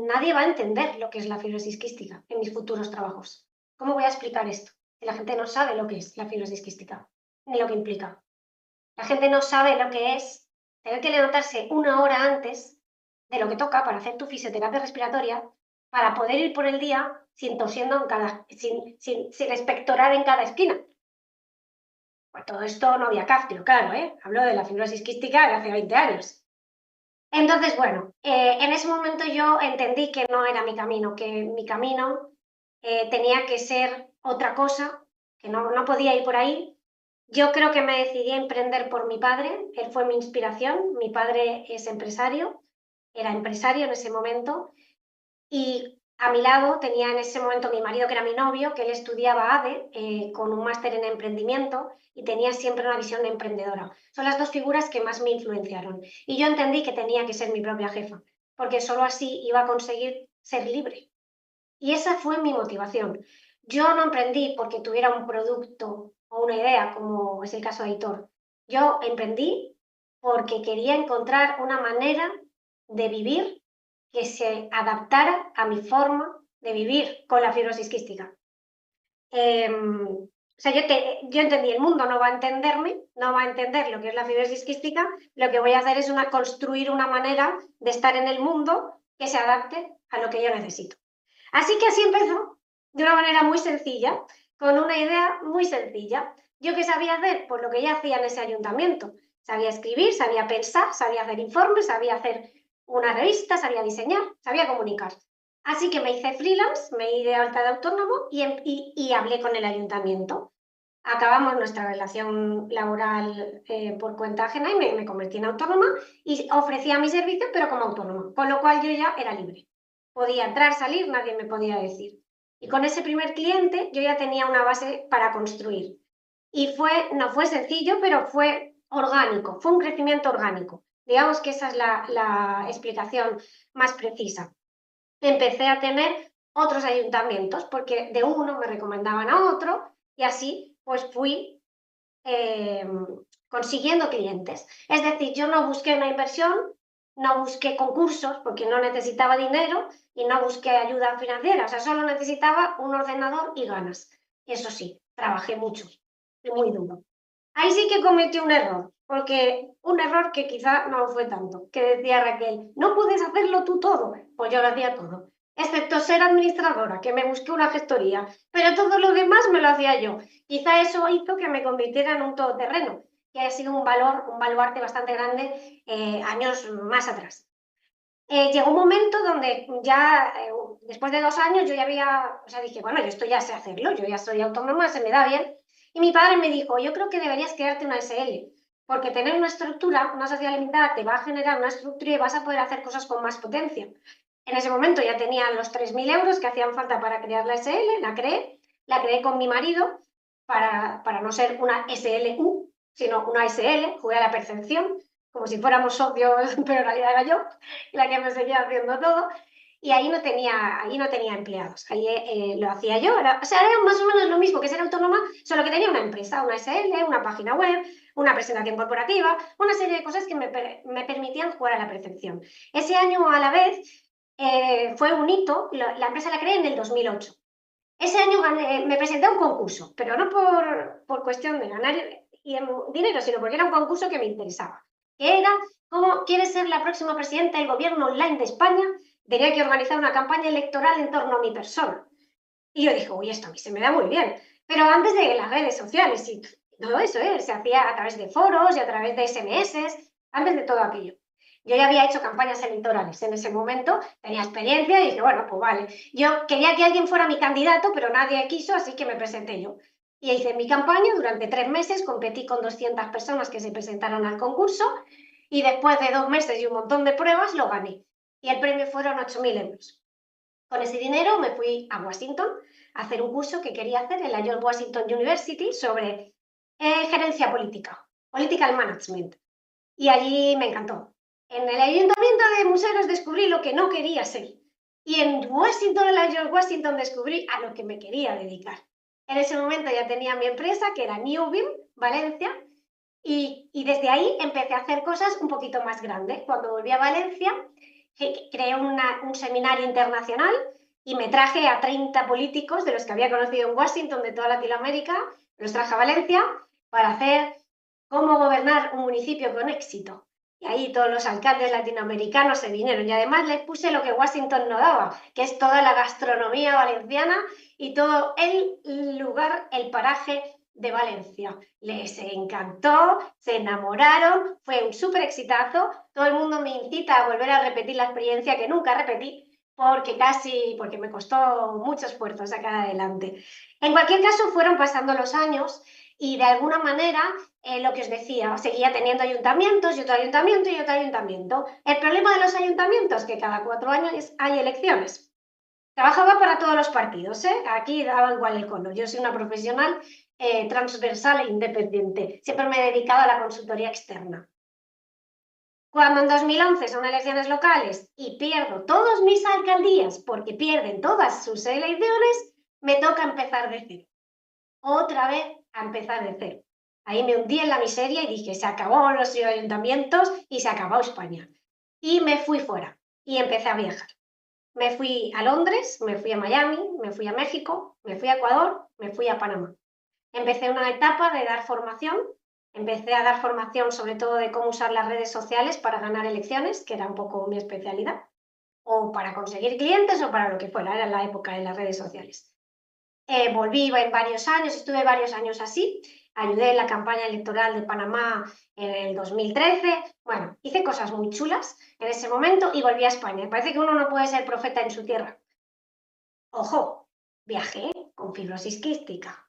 nadie va a entender lo que es la fibrosis quística en mis futuros trabajos. ¿Cómo voy a explicar esto? Si la gente no sabe lo que es la fibrosis quística, ni lo que implica. La gente no sabe lo que es tener que levantarse 1 hora antes de lo que toca para hacer tu fisioterapia respiratoria, para poder ir por el día sin tosiendo sin expectorar en cada esquina. Pues todo esto no había Cáftrio, claro, ¿eh? Hablo de la fibrosis quística de hace 20 años. Entonces, bueno, en ese momento yo entendí que no era mi camino, que mi camino tenía que ser otra cosa, que no podía ir por ahí. Yo creo que me decidí a emprender por mi padre, él fue mi inspiración, mi padre es empresario, era empresario en ese momento, y a mi lado tenía en ese momento mi marido, que era mi novio, que él estudiaba ADE con un máster en emprendimiento y tenía siempre una visión de emprendedora. Son las dos figuras que más me influenciaron. Y yo entendí que tenía que ser mi propia jefa, porque solo así iba a conseguir ser libre. Y esa fue mi motivación. Yo no emprendí porque tuviera un producto o una idea, como es el caso de Aitor. Yo emprendí porque quería encontrar una manera de vivir que se adaptara a mi forma de vivir con la fibrosis quística. O sea, yo entendí, el mundo no va a entenderme, no va a entender lo que es la fibrosis quística, lo que voy a hacer es construir una manera de estar en el mundo que se adapte a lo que yo necesito. Así que así empezó, de una manera muy sencilla, con una idea muy sencilla. ¿Yo qué sabía hacer? Pues lo que ya hacía en ese ayuntamiento. Sabía escribir, sabía pensar, sabía hacer informes, sabía hacer una revista, sabía diseñar, sabía comunicar. Así que me hice freelance, me di de alta de autónomo y hablé con el ayuntamiento. Acabamos nuestra relación laboral por cuenta ajena y me convertí en autónoma y ofrecía mi servicio, pero como autónoma, con lo cual yo ya era libre. Podía entrar, salir, nadie me podía decir. Y con ese primer cliente yo ya tenía una base para construir. Y no fue sencillo, pero fue orgánico, fue un crecimiento orgánico. Digamos que esa es la explicación más precisa. Empecé a tener otros ayuntamientos, porque de uno me recomendaban a otro y así pues fui consiguiendo clientes. Es decir, yo no busqué una inversión, no busqué concursos porque no necesitaba dinero y no busqué ayuda financiera, o sea, solo necesitaba un ordenador y ganas. Eso sí, trabajé mucho y muy duro. Ahí sí que cometí un error, porque un error que quizá no fue tanto, que decía Raquel, no puedes hacerlo tú todo, pues yo lo hacía todo, excepto ser administradora, que me busqué una gestoría, pero todo lo demás me lo hacía yo. Quizá eso hizo que me convirtiera en un todoterreno, que ha sido un baluarte bastante grande años más atrás. Llegó un momento donde ya, después de 2 años, yo ya había, o sea, dije, bueno, yo esto ya sé hacerlo, yo ya soy autónoma, se me da bien. Y mi padre me dijo, yo creo que deberías crearte una SL, porque tener una estructura, una sociedad limitada, te va a generar una estructura y vas a poder hacer cosas con más potencia. En ese momento ya tenía los 3.000 euros que hacían falta para crear la SL, la creé con mi marido para no ser una SLU, sino una SL, jugué a la percepción, como si fuéramos socios, pero en realidad era yo la que me seguía haciendo todo. Y ahí no tenía empleados, ahí lo hacía yo. O sea, era más o menos lo mismo que ser autónoma, solo que tenía una empresa, una SL, una página web, una presentación corporativa, una serie de cosas que me permitían jugar a la percepción. Ese año, a la vez, fue un hito, la empresa la creé en el 2008. Ese año me presenté a un concurso, pero no por cuestión de ganar dinero, sino porque era un concurso que me interesaba, que era cómo quieres ser la próxima presidenta del gobierno online de España, tenía que organizar una campaña electoral en torno a mi persona. Y yo dije, uy, esto a mí se me da muy bien. Pero antes de las redes sociales y todo eso, se hacía a través de foros y a través de SMS, antes de todo aquello. Yo ya había hecho campañas electorales en ese momento, tenía experiencia y dije, bueno, pues vale. Yo quería que alguien fuera mi candidato, pero nadie quiso, así que me presenté yo. Y hice mi campaña durante 3 meses, competí con 200 personas que se presentaron al concurso y después de 2 meses y un montón de pruebas lo gané. Y el premio fueron 8.000 euros. Con ese dinero me fui a Washington a hacer un curso que quería hacer en la George Washington University sobre gerencia política, political management. Y allí me encantó. En el Ayuntamiento de Museros descubrí lo que no quería ser. Y en Washington, en la George Washington, descubrí a lo que me quería dedicar. En ese momento ya tenía mi empresa, que era Newbin, Valencia, y desde ahí empecé a hacer cosas un poquito más grandes. Cuando volví a Valencia, creé un seminario internacional y me traje a 30 políticos de los que había conocido en Washington, de toda Latinoamérica, los traje a Valencia para hacer cómo gobernar un municipio con éxito. Y ahí todos los alcaldes latinoamericanos se vinieron. Y además les puse lo que Washington no daba, que es toda la gastronomía valenciana y todo el lugar, el paraje de Valencia. Les encantó, se enamoraron, fue un súper exitazo. Todo el mundo me incita a volver a repetir la experiencia que nunca repetí porque me costó mucho esfuerzo sacar adelante. En cualquier caso, fueron pasando los años y de alguna manera, lo que os decía, seguía teniendo ayuntamientos y otro ayuntamiento y otro ayuntamiento. El problema de los ayuntamientos es que cada 4 años hay elecciones. Trabajaba para todos los partidos, ¿eh? Aquí daba igual el color. Yo soy una profesional transversal e independiente. Siempre me he dedicado a la consultoría externa. Cuando en 2011 son elecciones locales y pierdo todas mis alcaldías porque pierden todas sus elecciones, me toca empezar de cero. Otra vez a empezar de cero. Ahí me hundí en la miseria y dije, se acabó los ayuntamientos y se acabó España. Y me fui fuera y empecé a viajar. Me fui a Londres, me fui a Miami, me fui a México, me fui a Ecuador, me fui a Panamá. Empecé una etapa de dar formación. Empecé a dar formación sobre todo de cómo usar las redes sociales para ganar elecciones, que era un poco mi especialidad, o para conseguir clientes o para lo que fuera, era la época de las redes sociales. Volví en varios años, estuve varios años así, ayudé en la campaña electoral de Panamá en el 2013, bueno, hice cosas muy chulas en ese momento y volví a España. Parece que uno no puede ser profeta en su tierra. Ojo, viajé con fibrosis quística,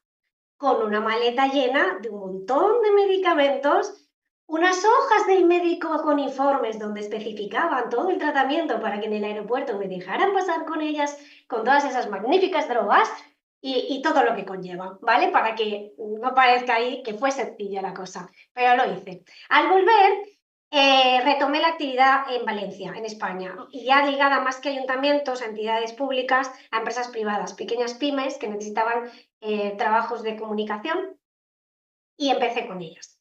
con una maleta llena de un montón de medicamentos, unas hojas del médico con informes donde especificaban todo el tratamiento para que en el aeropuerto me dejaran pasar con ellas, con todas esas magníficas drogas y todo lo que conlleva, ¿vale? Para que no parezca ahí que fue sencilla la cosa, pero lo hice. Al volver, retomé la actividad en Valencia, en España, y ya ligada más que a ayuntamientos, a entidades públicas, a empresas privadas, pequeñas pymes que necesitaban trabajos de comunicación y empecé con ellas.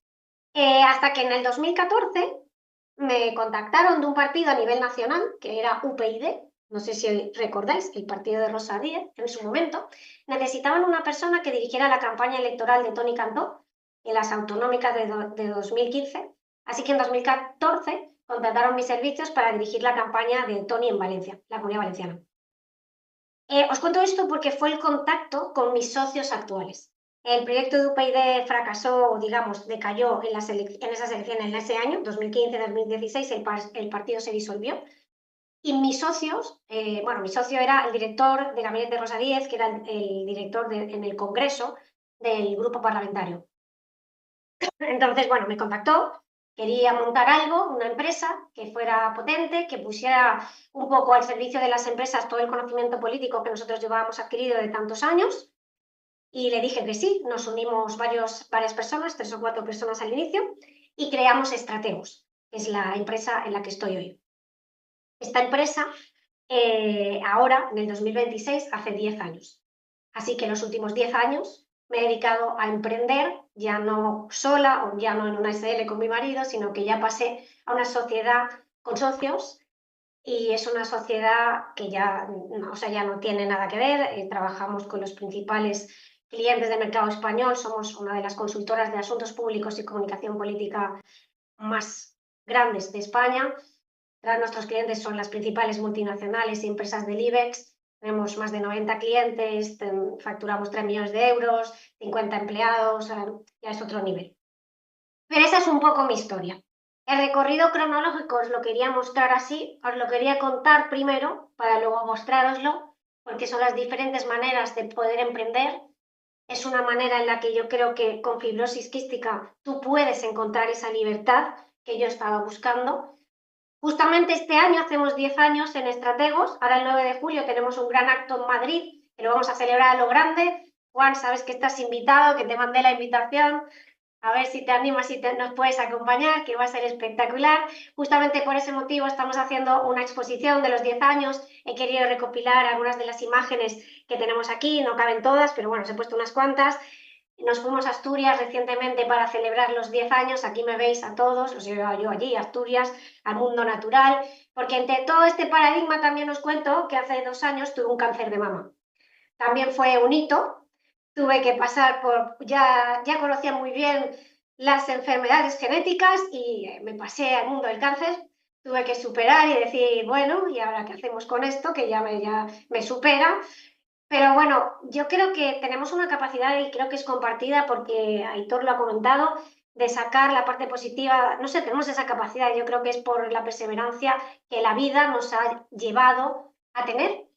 Hasta que en el 2014 me contactaron de un partido a nivel nacional, que era UPyD, no sé si recordáis, el partido de Rosa Díez, en su momento, necesitaban una persona que dirigiera la campaña electoral de Toni Cantó en las autonómicas de 2015, así que en 2014 contrataron mis servicios para dirigir la campaña de Toni en Valencia, la Comunidad Valenciana. Os cuento esto porque fue el contacto con mis socios actuales. El proyecto de UPyD fracasó, digamos, decayó en esas elecciones en ese año, 2015-2016, el partido se disolvió. Y mis socios, mi socio era el director de gabinete de Rosa Díez, que era el director en el Congreso del grupo parlamentario. Entonces, bueno, me contactó, quería montar algo, una empresa que fuera potente, que pusiera un poco al servicio de las empresas todo el conocimiento político que nosotros llevábamos adquirido de tantos años. Y le dije que sí, nos unimos varias personas, 3 o 4 personas al inicio, y creamos Estrategos, que es la empresa en la que estoy hoy. Esta empresa, ahora, en el 2026, hace 10 años. Así que en los últimos 10 años me he dedicado a emprender, ya no sola o ya no en una SL con mi marido, sino que ya pasé a una sociedad con socios y es una sociedad que ya no tiene nada que ver. Trabajamos con los principales clientes del mercado español, somos una de las consultoras de asuntos públicos y comunicación política más grandes de España. Nuestros clientes son las principales multinacionales y empresas del IBEX. Tenemos más de 90 clientes, facturamos 3 millones de euros, 50 empleados, ya es otro nivel. Pero esa es un poco mi historia. El recorrido cronológico os lo quería mostrar así, os lo quería contar primero para luego mostrároslo, porque son las diferentes maneras de poder emprender. Es una manera en la que yo creo que con fibrosis quística tú puedes encontrar esa libertad que yo estaba buscando. Justamente este año hacemos 10 años en Estrategos, ahora el 9 de julio tenemos un gran acto en Madrid, que lo vamos a celebrar a lo grande. Juan, sabes que estás invitado, que te mandé la invitación, a ver si te animas y nos puedes acompañar, que va a ser espectacular. Justamente por ese motivo estamos haciendo una exposición de los 10 años, he querido recopilar algunas de las imágenes que tenemos aquí, no caben todas, pero bueno, os he puesto unas cuantas. Nos fuimos a Asturias recientemente para celebrar los 10 años, aquí me veis a todos, os llevo yo allí, a Asturias, al mundo natural, porque entre todo este paradigma también os cuento que hace 2 años tuve un cáncer de mama. También fue un hito, tuve que pasar por, ya conocía muy bien las enfermedades genéticas y me pasé al mundo del cáncer, tuve que superar y decir, bueno, ¿y ahora qué hacemos con esto? Que ya me supera. Pero bueno, yo creo que tenemos una capacidad, y creo que es compartida porque Aitor lo ha comentado, de sacar la parte positiva. No sé, tenemos esa capacidad. Yo creo que es por la perseverancia que la vida nos ha llevado a tener.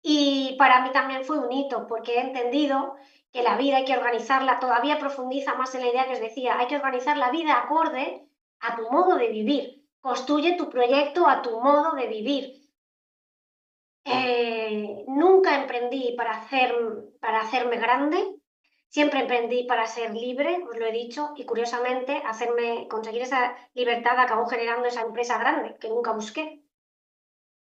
Y para mí también fue un hito, porque he entendido que la vida hay que organizarla, todavía profundiza más en la idea que os decía, hay que organizar la vida acorde a tu modo de vivir. Construye tu proyecto a tu modo de vivir. Nunca emprendí para hacerme grande, siempre emprendí para ser libre, os lo he dicho, y curiosamente conseguir esa libertad acabó generando esa empresa grande que nunca busqué.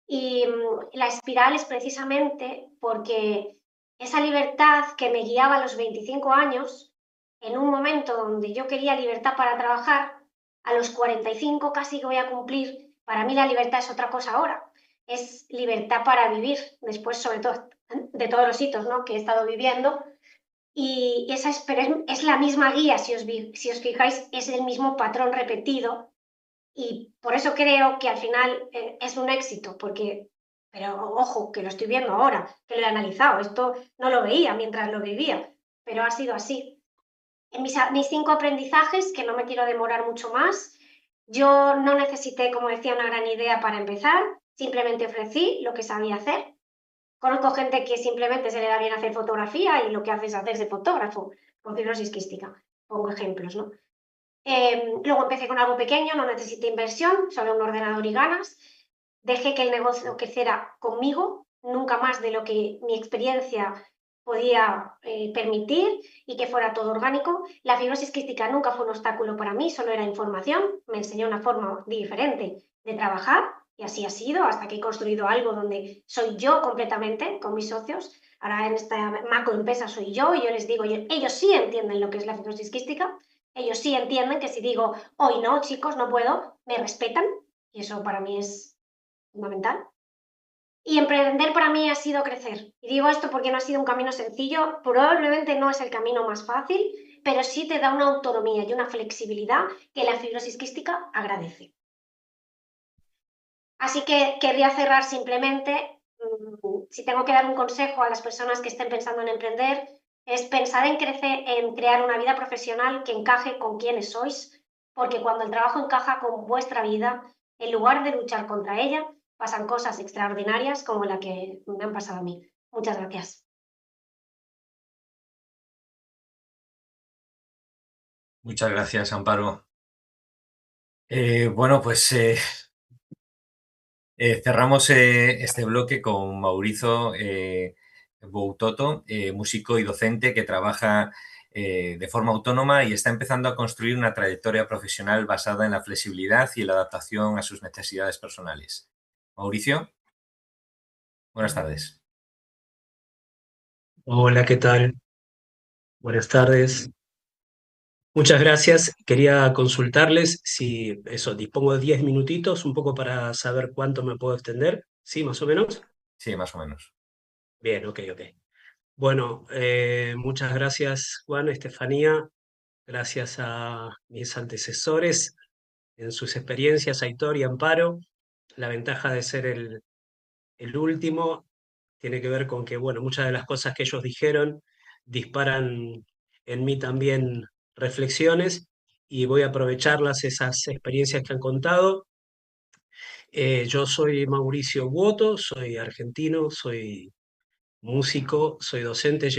Y la espiral es precisamente porque esa libertad que me guiaba a los 25 años, en un momento donde yo quería libertad para trabajar, a los 45 casi que voy a cumplir, para mí la libertad es otra cosa ahora, es libertad para vivir, después sobre todo de todos los hitos, ¿no?, que he estado viviendo, y esa es la misma guía, si os fijáis, es el mismo patrón repetido. Y por eso creo que al final es un éxito, pero ojo, que lo estoy viendo ahora, que lo he analizado, esto no lo veía mientras lo vivía, pero ha sido así. En mis 5 aprendizajes, que no me quiero demorar mucho más, yo no necesité, como decía, una gran idea para empezar, simplemente ofrecí lo que sabía hacer. Conozco gente que simplemente se le da bien hacer fotografía y lo que hace es hacerse fotógrafo con fibrosis quística. Pongo ejemplos, ¿no? Luego empecé con algo pequeño, no necesité inversión, solo un ordenador y ganas. Dejé que el negocio creciera conmigo, nunca más de lo que mi experiencia podía permitir, y que fuera todo orgánico. La fibrosis quística nunca fue un obstáculo para mí, solo era información, me enseñó una forma diferente de trabajar y así ha sido hasta que he construido algo donde soy yo completamente con mis socios. Ahora en esta macro empresa soy yo y yo les digo, ellos sí entienden lo que es la fibrosis quística. Ellos sí entienden que si digo, hoy no, chicos, no puedo, me respetan, y eso para mí es fundamental. Y emprender para mí ha sido crecer. Y digo esto porque no ha sido un camino sencillo, probablemente no es el camino más fácil, pero sí te da una autonomía y una flexibilidad que la fibrosis quística agradece. Así que querría cerrar simplemente, si tengo que dar un consejo a las personas que estén pensando en emprender, es pensar en crear una vida profesional que encaje con quienes sois, porque cuando el trabajo encaja con vuestra vida, en lugar de luchar contra ella, pasan cosas extraordinarias como la que me han pasado a mí. Muchas gracias. Muchas gracias, Amparo. Bueno, pues cerramos este bloque con Mauricio Boutoto, músico y docente que trabaja de forma autónoma y está empezando a construir una trayectoria profesional basada en la flexibilidad y la adaptación a sus necesidades personales. Mauricio, buenas tardes. Hola, ¿qué tal? Buenas tardes. Muchas gracias. Quería consultarles si dispongo de 10 minutitos, un poco para saber cuánto me puedo extender. ¿Sí, más o menos? Sí, más o menos. Bien, ok. Bueno, muchas gracias, Juan, Estefanía. Gracias a mis antecesores en sus experiencias, Aitor y Amparo. La ventaja de ser el último tiene que ver con que, bueno, muchas de las cosas que ellos dijeron disparan en mí también reflexiones y voy a aprovecharlas, esas experiencias que han contado. Yo soy Mauricio Buoto, soy argentino, soy músico, soy docente,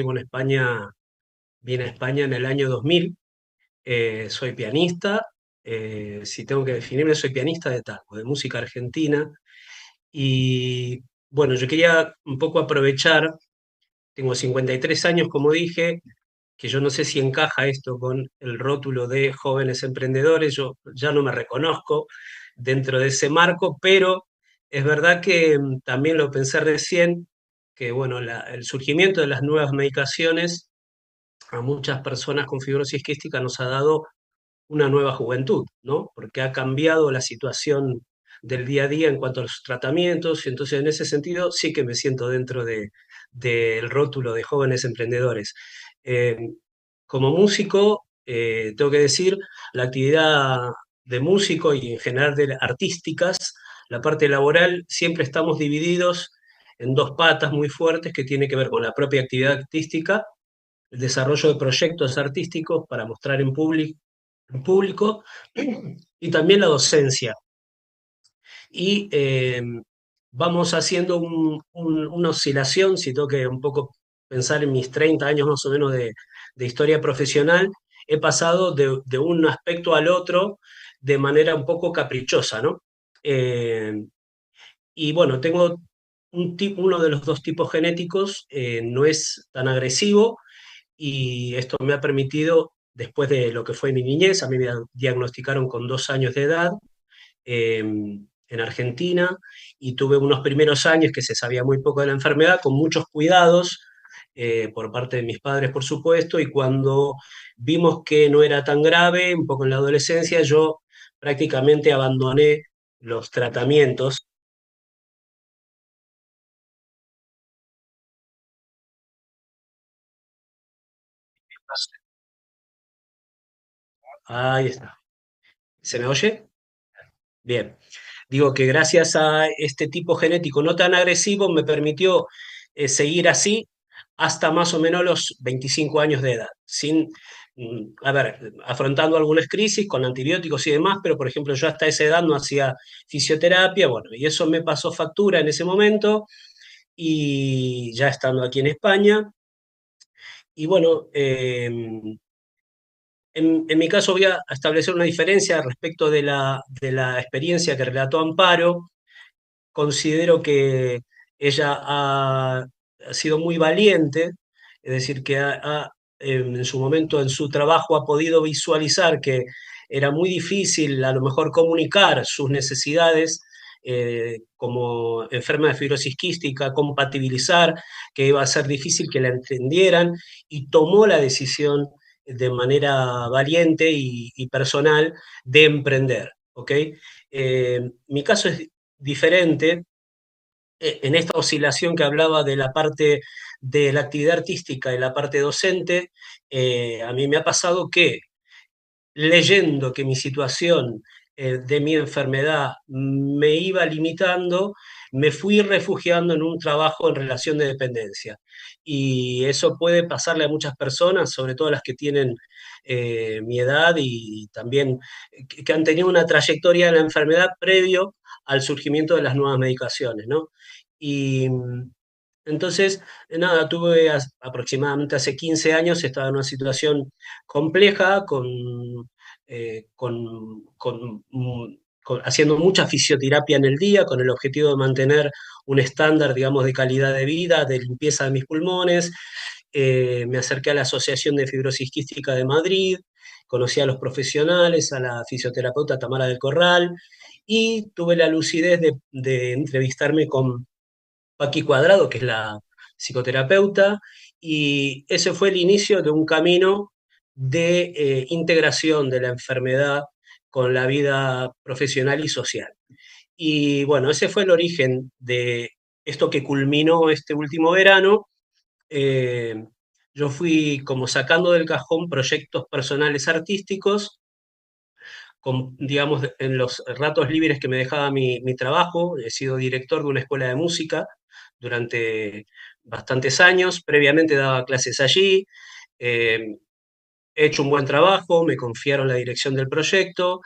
vine a España en el año 2000, soy pianista, si tengo que definirme, soy pianista de tango, de música argentina. Y bueno, yo quería un poco aprovechar. Tengo 53 años, como dije, que yo no sé si encaja esto con el rótulo de jóvenes emprendedores, yo ya no me reconozco dentro de ese marco, pero es verdad que también lo pensé recién, que bueno, el surgimiento de las nuevas medicaciones a muchas personas con fibrosis quística nos ha dado una nueva juventud, ¿no? Porque ha cambiado la situación del día a día en cuanto a los tratamientos, y entonces en ese sentido sí que me siento dentro del rótulo de jóvenes emprendedores. Eh, Como músico, tengo que decir, la actividad de músico y en general de artísticas, la parte laboral, siempre estamos divididos en dos patas muy fuertes que tiene que ver con la propia actividad artística, el desarrollo de proyectos artísticos para mostrar en público y también la docencia. Y vamos haciendo una oscilación, si tengo que un poco pensar en mis 30 años más o menos de historia profesional, he pasado de un aspecto al otro de manera un poco caprichosa, ¿no? Eh, y bueno, tengo uno de los dos tipos genéticos, no es tan agresivo y esto me ha permitido, después de lo que fue mi niñez, a mí me diagnosticaron con 2 años de edad en Argentina y tuve unos primeros años que se sabía muy poco de la enfermedad, con muchos cuidados por parte de mis padres, por supuesto, y cuando vimos que no era tan grave, un poco en la adolescencia, yo prácticamente abandoné los tratamientos. Ahí está. ¿Se me oye? Bien. Digo que gracias a este tipo genético no tan agresivo me permitió seguir así hasta más o menos los 25 años de edad, sin, a ver, afrontando algunas crisis con antibióticos y demás, pero por ejemplo yo hasta esa edad no hacía fisioterapia, bueno, y eso me pasó factura en ese momento y ya estando aquí en España. Y bueno, en mi caso voy a establecer una diferencia respecto de la experiencia que relató Amparo. Considero que ella ha sido muy valiente, es decir, que en su momento, en su trabajo, ha podido visualizar que era muy difícil a lo mejor comunicar sus necesidades como enferma de fibrosis quística, compatibilizar, que iba a ser difícil que la entendieran, y tomó la decisión de manera valiente y personal de emprender. ¿Ok? Mi caso es diferente en esta oscilación que hablaba de la parte de la actividad artística y la parte docente. A mí me ha pasado que leyendo que mi situación de mi enfermedad me iba limitando, me fui refugiando en un trabajo en relación de dependencia. Y eso puede pasarle a muchas personas, sobre todo las que tienen mi edad y también que han tenido una trayectoria de la enfermedad previo al surgimiento de las nuevas medicaciones, ¿no? Y entonces, nada, tuve aproximadamente hace 15 años, estaba en una situación compleja, haciendo mucha fisioterapia en el día, con el objetivo de mantener un estándar, digamos, de calidad de vida, de limpieza de mis pulmones. Me acerqué a la Asociación de Fibrosis Quística de Madrid, conocí a los profesionales, a la fisioterapeuta Tamara del Corral, y tuve la lucidez de entrevistarme con Paqui Cuadrado, que es la psicoterapeuta, y ese fue el inicio de un camino de integración de la enfermedad con la vida profesional y social. Y bueno, ese fue el origen de esto que culminó este último verano. Eh, yo fui como sacando del cajón proyectos personales artísticos digamos, en los ratos libres que me dejaba mi trabajo. He sido director de una escuela de música durante bastantes años, previamente daba clases allí, eh, he hecho un buen trabajo, me confiaron la dirección del proyecto,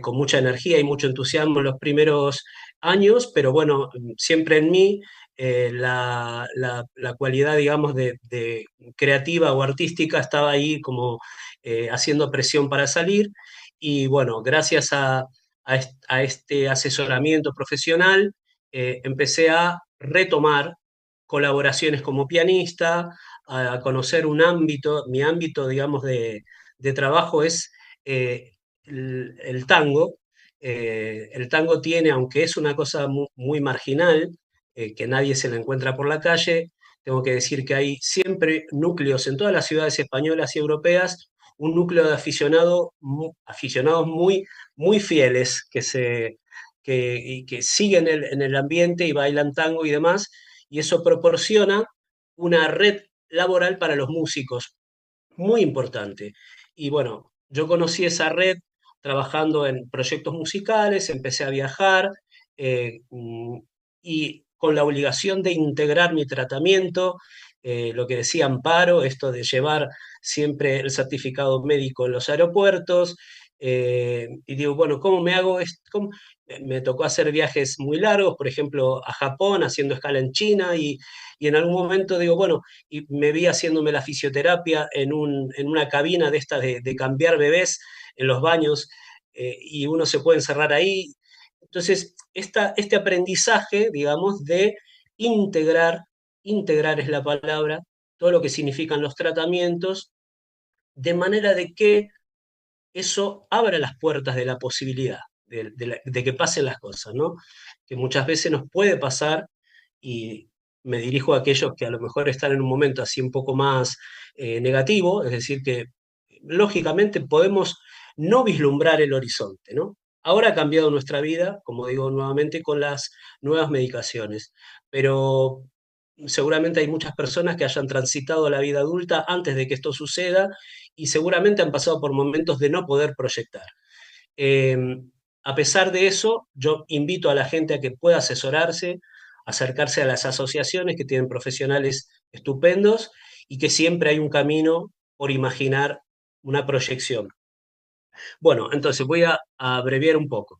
con mucha energía y mucho entusiasmo en los primeros años, pero bueno, siempre en mí la cualidad, digamos, de creativa o artística estaba ahí como haciendo presión para salir. Y bueno, gracias a este asesoramiento profesional, empecé a retomar colaboraciones como pianista, a conocer un ámbito. Mi ámbito, digamos, de trabajo es el tango. El tango tiene, aunque es una cosa muy marginal, que nadie se la encuentra por la calle, tengo que decir que hay siempre núcleos en todas las ciudades españolas y europeas, un núcleo de aficionados muy fieles y que siguen en el ambiente y bailan tango y demás, y eso proporciona una red laboral para los músicos muy importante. Y bueno, yo conocí esa red trabajando en proyectos musicales, empecé a viajar, y con la obligación de integrar mi tratamiento, lo que decía Amparo, esto de llevar siempre el certificado médico en los aeropuertos, y digo, bueno, ¿cómo me hago esto? Me tocó hacer viajes muy largos, por ejemplo, a Japón, haciendo escala en China, y en algún momento digo, bueno, y me vi haciéndome la fisioterapia en una cabina de estas de cambiar bebés en los baños, y uno se puede encerrar ahí. Entonces, este aprendizaje, digamos, de integrar, integrar es la palabra, todo lo que significan los tratamientos, de manera de que eso abra las puertas de la posibilidad de que pasen las cosas, ¿no? Que muchas veces nos puede pasar, y me dirijo a aquellos que a lo mejor están en un momento así un poco más negativo, es decir, que lógicamente podemos no vislumbrar el horizonte, ¿no? Ahora ha cambiado nuestra vida, como digo nuevamente, con las nuevas medicaciones, pero seguramente hay muchas personas que hayan transitado la vida adulta antes de que esto suceda y seguramente han pasado por momentos de no poder proyectar. Eh, a pesar de eso, yo invito a la gente a que pueda asesorarse, acercarse a las asociaciones que tienen profesionales estupendos y que siempre hay un camino por imaginar una proyección. Bueno, entonces voy a abreviar un poco.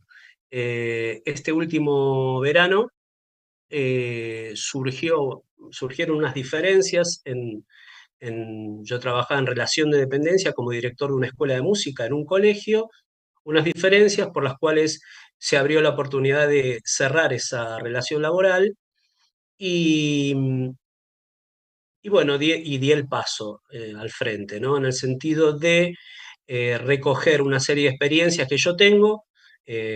Este último verano surgieron unas diferencias yo trabajaba en relación de dependencia como director de una escuela de música en un colegio, unas diferencias por las cuales se abrió la oportunidad de cerrar esa relación laboral y, y bueno, di el paso al frente, ¿no? En el sentido de recoger una serie de experiencias que yo tengo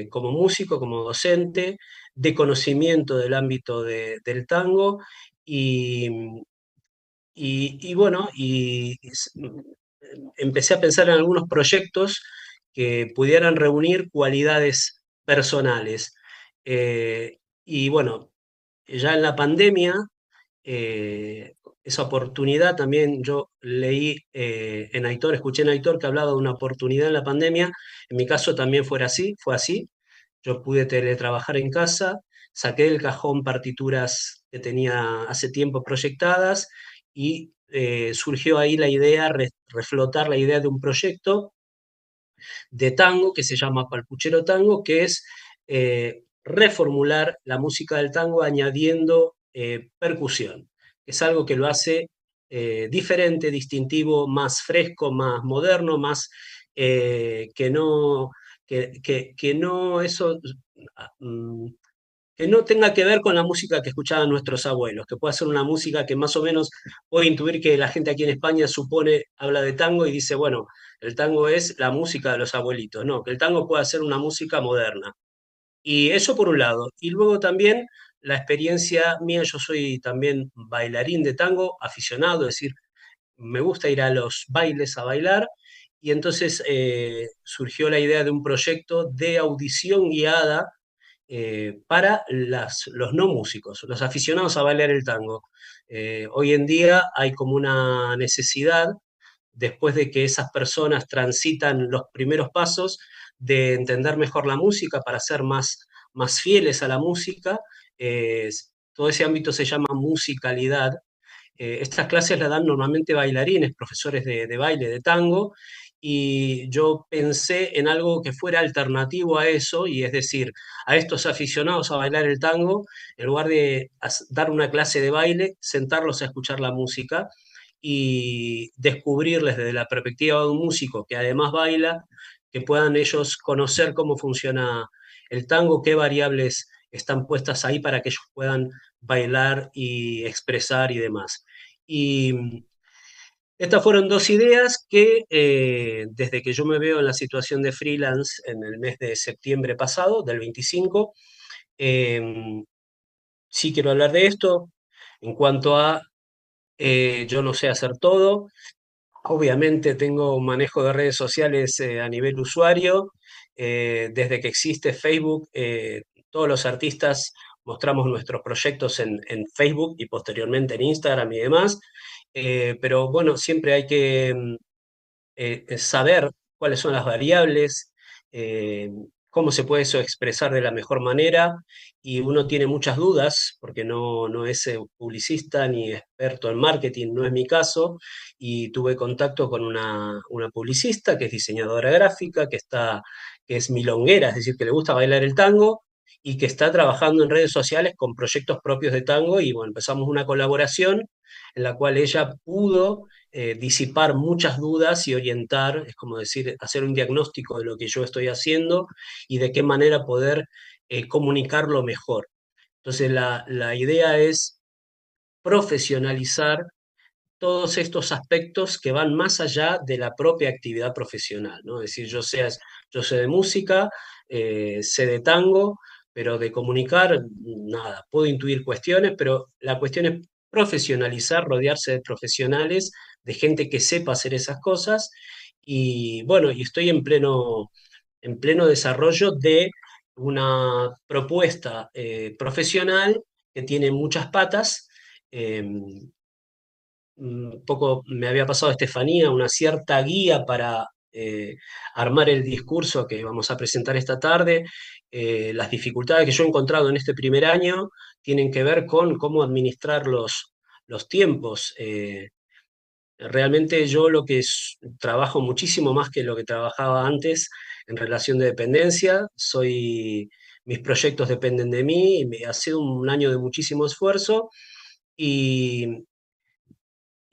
como músico, como docente, de conocimiento del ámbito del tango y, bueno, empecé a pensar en algunos proyectos que pudieran reunir cualidades personales. Y bueno, ya en la pandemia, eh, esa oportunidad también yo leí en Aitor, escuché en Aitor que hablaba de una oportunidad en la pandemia. En mi caso también fue así. Yo pude teletrabajar en casa, saqué del cajón partituras que tenía hace tiempo proyectadas y surgió ahí la idea, reflotar la idea de un proyecto de tango que se llama Palpuchero Tango, que es reformular la música del tango añadiendo percusión. Es algo que lo hace diferente, distintivo, más fresco, más moderno, más que no, que no eso mm, que no tenga que ver con la música que escuchaban nuestros abuelos, que pueda ser una música que más o menos puede intuir que la gente aquí en España supone, habla de tango y dice, bueno, el tango es la música de los abuelitos. No, que el tango pueda ser una música moderna. Y eso por un lado. Y luego también la experiencia mía, yo soy también bailarín de tango, aficionado, es decir, me gusta ir a los bailes a bailar. Y entonces surgió la idea de un proyecto de audición guiada para los no músicos, los aficionados a bailar el tango. Hoy en día hay como una necesidad, después de que esas personas transitan los primeros pasos, de entender mejor la música para ser más fieles a la música. Todo ese ámbito se llama musicalidad. Estas clases las dan normalmente bailarines, profesores de baile, de tango, y yo pensé en algo que fuera alternativo a eso, y es decir, a estos aficionados a bailar el tango, en lugar de dar una clase de baile, sentarlos a escuchar la música y descubrirles desde la perspectiva de un músico que además baila, que puedan ellos conocer cómo funciona el tango, qué variables están puestas ahí para que ellos puedan bailar y expresar y demás. Y estas fueron dos ideas que desde que yo me veo en la situación de freelance en el mes de septiembre pasado, del 25, eh, sí quiero hablar de esto. En cuanto a yo no sé hacer todo, obviamente tengo un manejo de redes sociales a nivel usuario. Desde que existe Facebook, todos los artistas mostramos nuestros proyectos en Facebook y posteriormente en Instagram y demás. Pero bueno, siempre hay que saber cuáles son las variables, eh, cómo se puede eso expresar de la mejor manera y uno tiene muchas dudas porque no es publicista ni experto en marketing, no es mi caso, y tuve contacto con una publicista que es diseñadora gráfica, que es milonguera, es decir, que le gusta bailar el tango y que está trabajando en redes sociales con proyectos propios de tango y bueno, empezamos una colaboración en la cual ella pudo disipar muchas dudas y orientar, es como decir, hacer un diagnóstico de lo que yo estoy haciendo y de qué manera poder comunicarlo mejor. Entonces, la idea es profesionalizar todos estos aspectos que van más allá de la propia actividad profesional, ¿no? Es decir, yo sé de música, sé de tango, pero de comunicar, nada, puedo intuir cuestiones, pero la cuestión es profesionalizar, rodearse de profesionales, de gente que sepa hacer esas cosas, y bueno, y estoy en pleno desarrollo de una propuesta profesional que tiene muchas patas. Un poco me había pasado a Estefanía una cierta guía para armar el discurso que vamos a presentar esta tarde. Las dificultades que yo he encontrado en este primer año tienen que ver con cómo administrar los tiempos. Realmente yo trabajo muchísimo más que lo que trabajaba antes en relación de dependencia. Mis proyectos dependen de mí, ha sido un año de muchísimo esfuerzo y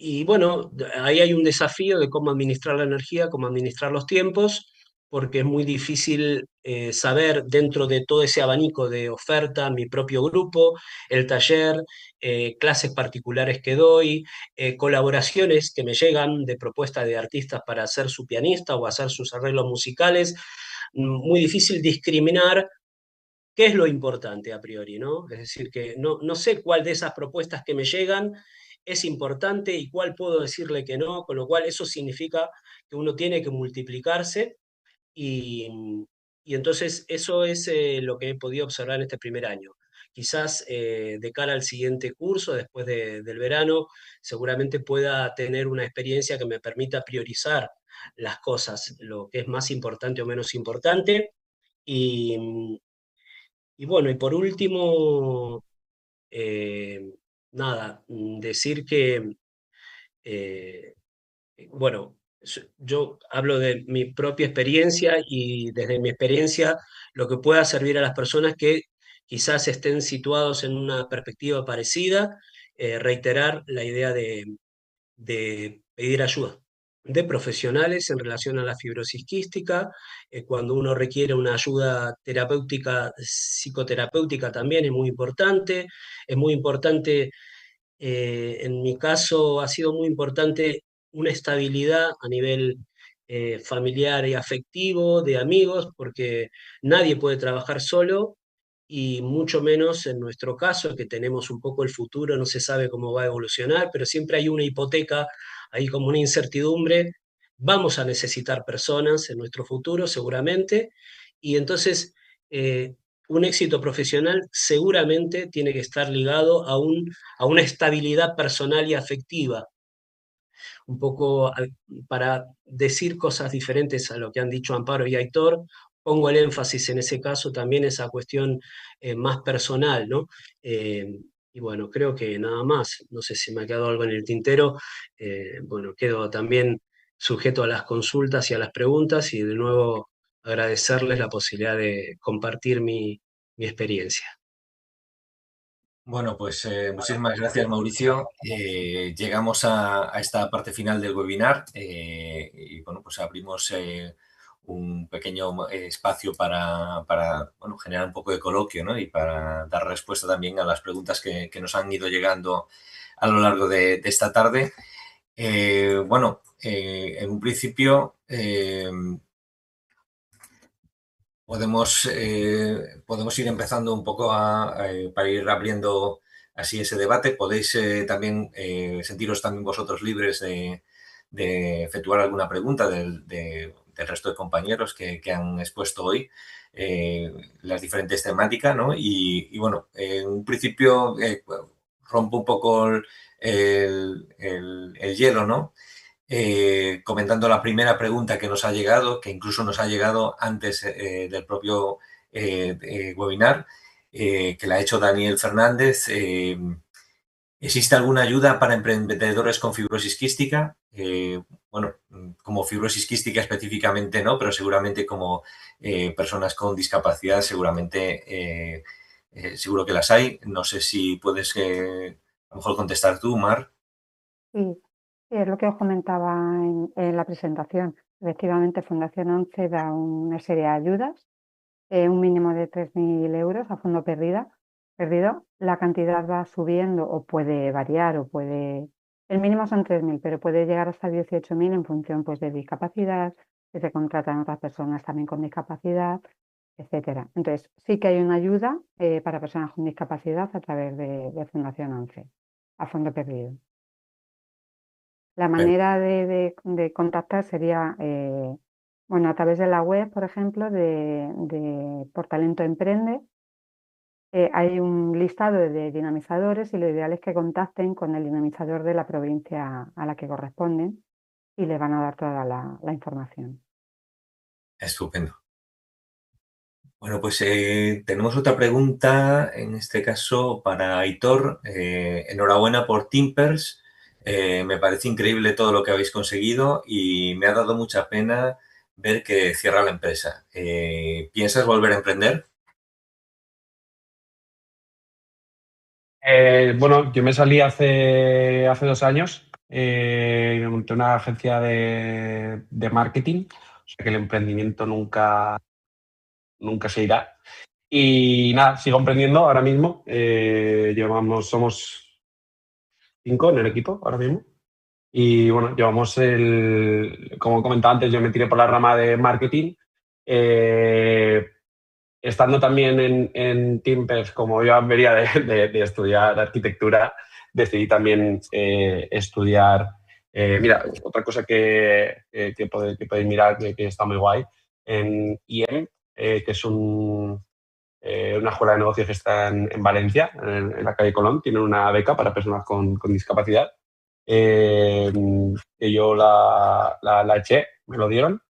y bueno, ahí hay un desafío de cómo administrar la energía, cómo administrar los tiempos, porque es muy difícil saber dentro de todo ese abanico de oferta, mi propio grupo, el taller, clases particulares que doy, colaboraciones que me llegan de propuestas de artistas para hacer su pianista o hacer sus arreglos musicales. Muy difícil discriminar qué es lo importante a priori, ¿no? Es decir, que no sé cuál de esas propuestas que me llegan es importante y cuál puedo decirle que no, con lo cual eso significa que uno tiene que multiplicarse y, y entonces eso es lo que he podido observar en este primer año. Quizás de cara al siguiente curso, después del verano, seguramente pueda tener una experiencia que me permita priorizar las cosas, lo que es más importante o menos importante. Y, y bueno, y por último, eh, nada, decir que, eh, bueno, yo hablo de mi propia experiencia y desde mi experiencia lo que pueda servir a las personas que quizás estén situados en una perspectiva parecida, reiterar la idea de pedir ayuda de profesionales en relación a la fibrosis quística. Cuando uno requiere una ayuda terapéutica, psicoterapéutica también es muy importante. Es muy importante, en mi caso ha sido muy importante una estabilidad a nivel familiar y afectivo, de amigos, porque nadie puede trabajar solo y mucho menos en nuestro caso, que tenemos un poco el futuro, no se sabe cómo va a evolucionar, pero siempre hay una hipoteca, hay como una incertidumbre. Vamos a necesitar personas en nuestro futuro, seguramente, y entonces un éxito profesional seguramente tiene que estar ligado a una estabilidad personal y afectiva, un poco para decir cosas diferentes a lo que han dicho Amparo y Aitor. Pongo el énfasis en ese caso también esa cuestión más personal, ¿no? Y bueno, creo que nada más, no sé si me ha quedado algo en el tintero. Bueno, quedo también sujeto a las consultas y a las preguntas y de nuevo agradecerles la posibilidad de compartir mi experiencia. Bueno, pues muchísimas gracias, Mauricio. Llegamos a esta parte final del webinar y bueno, pues abrimos un pequeño espacio para bueno, generar un poco de coloquio, ¿no? Y para dar respuesta también a las preguntas que nos han ido llegando a lo largo de esta tarde. Bueno, en un principio podemos ir empezando un poco para ir abriendo así ese debate. Podéis también sentiros también vosotros libres de efectuar alguna pregunta del resto de compañeros que han expuesto hoy las diferentes temáticas, ¿no? Y bueno, en un principio rompo un poco el hielo, ¿no? comentando la primera pregunta que nos ha llegado, que incluso nos ha llegado antes del propio webinar, que la ha hecho Daniel Fernández. ¿Existe alguna ayuda para emprendedores con fibrosis quística? Bueno, como fibrosis quística específicamente no, pero seguramente como personas con discapacidad seguramente seguro que las hay. No sé si puedes a lo mejor contestar tú, Mar. Sí, sí, es lo que os comentaba en la presentación. Efectivamente, Fundación 11 da una serie de ayudas, un mínimo de 3.000 euros a fondo perdido. La cantidad va subiendo o puede variar o puede... El mínimo son 3.000, pero puede llegar hasta 18.000 en función pues, de discapacidad, que se contratan otras personas también con discapacidad, etcétera. Entonces, sí que hay una ayuda para personas con discapacidad a través de Fundación 11, a fondo perdido. La manera de contactar sería, bueno, a través de la web, por ejemplo, de Por Talento Emprende. Hay un listado de dinamizadores y lo ideal es que contacten con el dinamizador de la provincia a la que corresponden y le van a dar toda la información. Estupendo. Bueno, pues tenemos otra pregunta, en este caso para Aitor. Enhorabuena por Timpers. Me parece increíble todo lo que habéis conseguido y me ha dado mucha pena ver que cierra la empresa. ¿Piensas volver a emprender? Bueno, yo me salí hace 2 años, me monté una agencia de marketing, o sea que el emprendimiento nunca se irá. Y nada, sigo emprendiendo ahora mismo. Somos 5 en el equipo ahora mismo. Y bueno, como comentaba antes, yo me tiré por la rama de marketing. Estando también en Timpers, como yo venía de estudiar arquitectura, decidí también estudiar. Mira, otra cosa que podéis mirar que está muy guay, en IEM, que es una escuela de negocios que está en Valencia, en la calle Colón, tienen una beca para personas con discapacidad. Que yo la eché, me lo dieron,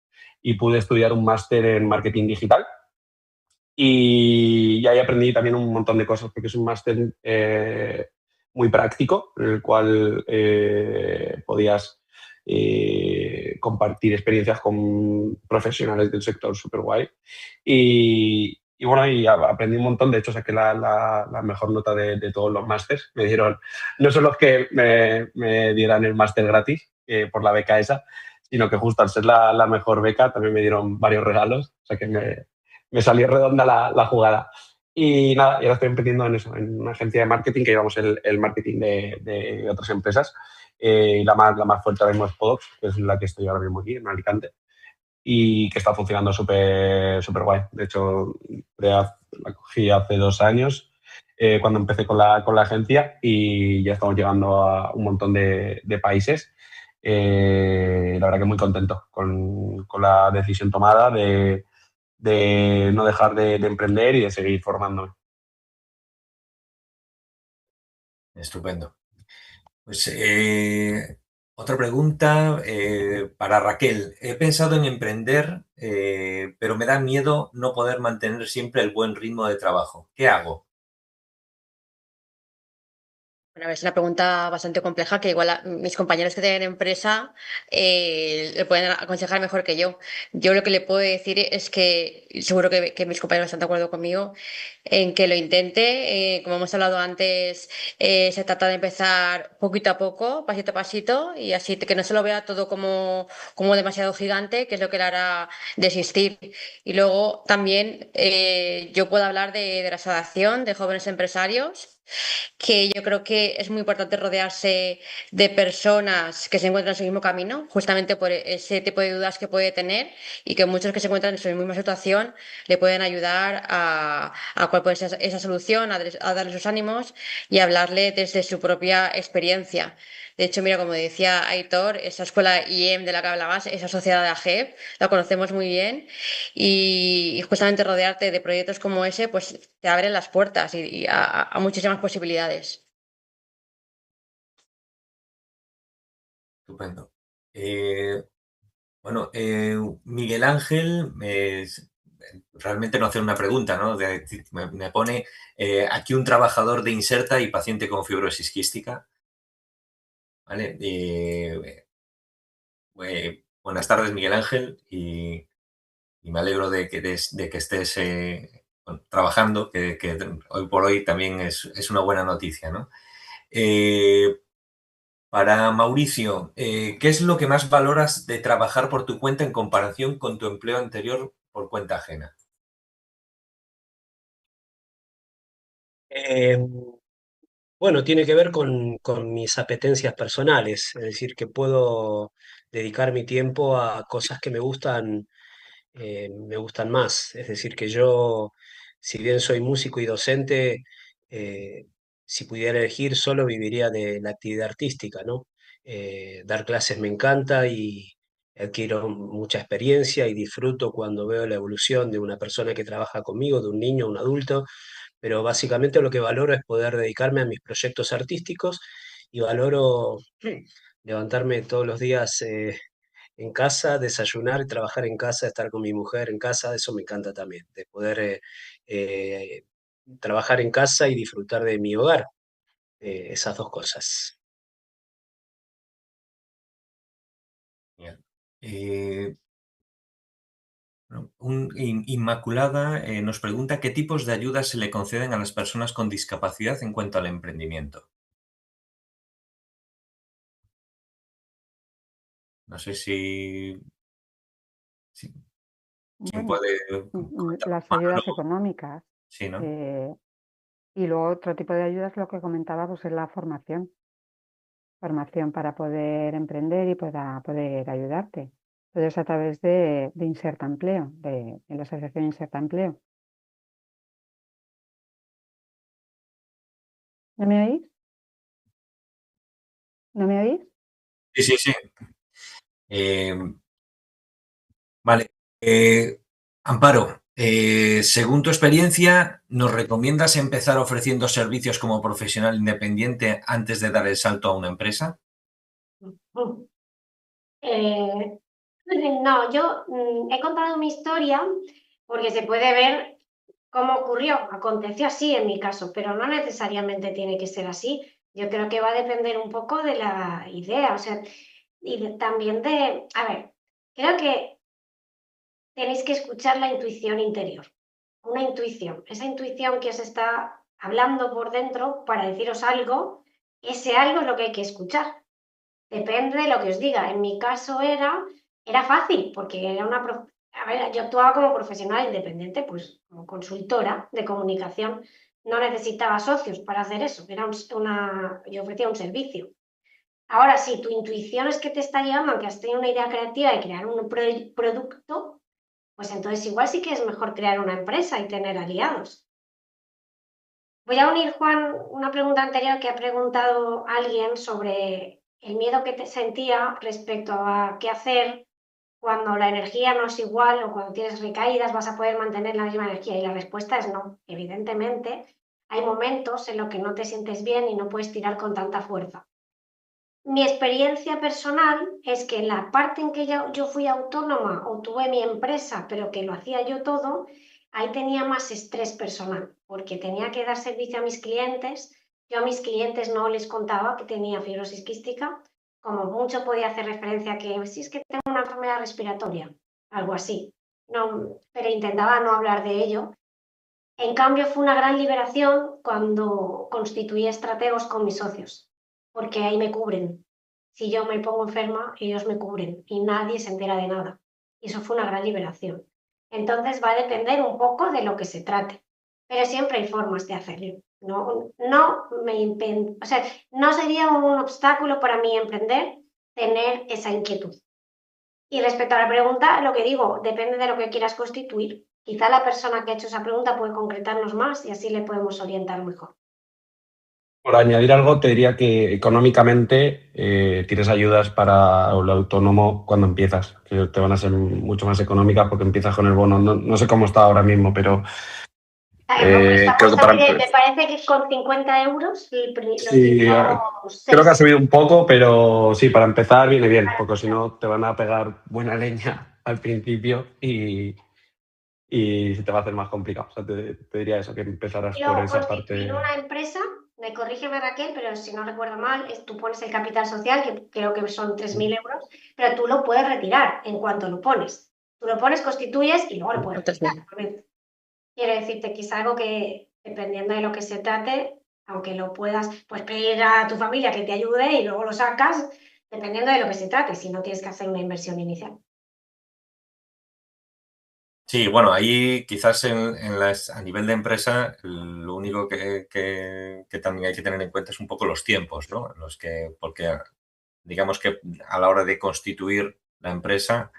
y pude estudiar un máster en marketing digital. Y ahí aprendí también un montón de cosas, porque es un máster muy práctico, en el cual podías compartir experiencias con profesionales del sector súper guay. Y bueno, aprendí un montón. De hecho, saqué la mejor nota de todos los másters. Me dieron, no son los que me dieran el máster gratis por la beca esa, sino que justo al ser la mejor beca también me dieron varios regalos. O sea que me salió redonda la jugada. Y nada, y ahora estoy emprendiendo en eso, en una agencia de marketing que llevamos el marketing de otras empresas. Y la más fuerte ahora mismo es Podox, que es la que estoy ahora mismo aquí, en Alicante, y que está funcionando súper súper guay. De hecho, la cogí hace 2 años, cuando empecé con la agencia, y ya estamos llegando a un montón de países. La verdad que muy contento con la decisión tomada de no dejar de emprender y de seguir formándome. Estupendo. Pues otra pregunta para Raquel. He pensado en emprender, pero me da miedo no poder mantener siempre el buen ritmo de trabajo. ¿Qué hago? Bueno, es una pregunta bastante compleja que igual mis compañeros que tienen empresa le pueden aconsejar mejor que yo. Yo lo que le puedo decir es que seguro que mis compañeros están de acuerdo conmigo en que lo intente. Como hemos hablado antes, se trata de empezar poquito a poco, pasito a pasito, y así que no se lo vea todo como demasiado gigante, que es lo que le hará desistir. Y luego también yo puedo hablar de la asociación de jóvenes empresarios, que yo creo que es muy importante rodearse de personas que se encuentran en su mismo camino, justamente por ese tipo de dudas que puede tener, y que muchos que se encuentran en su misma situación le pueden ayudar a cuál puede ser esa solución, a darle sus ánimos y a hablarle desde su propia experiencia. De hecho, mira, como decía Aitor, esa escuela IEM de la que hablabas, esa sociedad de AGEP, la conocemos muy bien, y justamente rodearte de proyectos como ese, pues te abren las puertas y a muchísimas posibilidades. Estupendo. Bueno, Miguel Ángel, realmente no hacer una pregunta, ¿no? Me pone aquí un trabajador de Inserta y paciente con fibrosis quística. ¿Vale? Buenas tardes, Miguel Ángel, y me alegro de que estés trabajando, que hoy por hoy también es una buena noticia, ¿no? Para Mauricio, ¿qué es lo que más valoras de trabajar por tu cuenta en comparación con tu empleo anterior por cuenta ajena? Eh, bueno, tiene que ver con mis apetencias personales, es decir, que puedo dedicar mi tiempo a cosas que me gustan más. Es decir, que yo, si bien soy músico y docente, eh, si pudiera elegir, solo viviría de la actividad artística, ¿no? Dar clases me encanta y adquiero mucha experiencia y disfruto cuando veo la evolución de una persona que trabaja conmigo, de un niño, un adulto, pero básicamente lo que valoro es poder dedicarme a mis proyectos artísticos y valoro levantarme todos los días en casa, desayunar, trabajar en casa, estar con mi mujer en casa, eso me encanta también, de poder eh, trabajar en casa y disfrutar de mi hogar, esas dos cosas. Bien. Bueno, Inmaculada nos pregunta qué tipos de ayudas se le conceden a las personas con discapacidad en cuanto al emprendimiento. No sé si Bueno, puede comentar las Pablo. ayudas económicas. Sí, ¿no? Y luego otro tipo de ayudas, lo que comentaba, pues es la formación. Formación para poder emprender y para poder ayudarte. Todo eso a través de Inserta Empleo, de la asociación Inserta Empleo. ¿No me oís? ¿No me oís? Sí, sí, sí. Eh, vale. Amparo, según tu experiencia, ¿nos recomiendas empezar ofreciendo servicios como profesional independiente antes de dar el salto a una empresa? Eh, no, yo he contado mi historia porque se puede ver cómo ocurrió. Aconteció así en mi caso, pero no necesariamente tiene que ser así. Yo creo que va a depender un poco de la idea, o sea, también de, a ver, creo que tenéis que escuchar la intuición interior, una intuición, esa intuición que os está hablando por dentro para deciros algo, ese algo es lo que hay que escuchar. Depende de lo que os diga. En mi caso era fácil, porque era a ver, yo actuaba como profesional independiente, pues como consultora de comunicación. No necesitaba socios para hacer eso. Yo ofrecía un servicio. Ahora, si tu intuición es que te está llevando a que has tenido una idea creativa de crear un producto, pues entonces igual sí que es mejor crear una empresa y tener aliados. Voy a unir, Juan, una pregunta anterior que ha preguntado alguien sobre el miedo que te sentía respecto a qué hacer cuando la energía no es igual o cuando tienes recaídas, vas a poder mantener la misma energía. Y la respuesta es no. Evidentemente, hay momentos en los que no te sientes bien y no puedes tirar con tanta fuerza. Mi experiencia personal es que en la parte en que yo fui autónoma o tuve mi empresa, pero que lo hacía yo todo, ahí tenía más estrés personal, porque tenía que dar servicio a mis clientes. Yo a mis clientes no les contaba que tenía fibrosis quística, como mucho podía hacer referencia a que si es que tengo una enfermedad respiratoria, algo así. No, pero intentaba no hablar de ello. En cambio, fue una gran liberación cuando constituí estrategos con mis socios, porque ahí me cubren. Si yo me pongo enferma, ellos me cubren y nadie se entera de nada. Y eso fue una gran liberación. Entonces va a depender un poco de lo que se trate, pero siempre hay formas de hacerlo. O sea, no sería un obstáculo para mí emprender tener esa inquietud. Y respecto a la pregunta, lo que digo, depende de lo que quieras constituir. Quizá la persona que ha hecho esa pregunta puede concretarnos más y así le podemos orientar mejor. Por añadir algo, te diría que económicamente tienes ayudas para el autónomo cuando empiezas, que te van a ser mucho más económicas porque empiezas con el bono. No sé cómo está ahora mismo, pero Creo que para me parece que con 50 euros los sí, primeros creo que ha 6. subido un poco, pero sí, para empezar viene bien, porque si no te van a pegar buena leña al principio y se te va a hacer más complicado. O sea, te diría eso, que empezaras Y por luego esa constituir parte. una empresa, me corrígeme Raquel, pero si no recuerdo mal, tú pones el capital social, que creo que son 3.000 euros, pero tú lo puedes retirar en cuanto lo pones. Tú lo pones, constituyes y luego lo puedes Otros retirar. mil. Quiero decirte que es algo que, dependiendo de lo que se trate, aunque lo puedas pues, pedir a tu familia que te ayude y luego lo sacas, dependiendo de lo que se trate, si no tienes que hacer una inversión inicial. Sí, bueno, ahí quizás a nivel de empresa lo único que también hay que tener en cuenta es un poco los tiempos, ¿no? Porque digamos que a la hora de constituir la empresa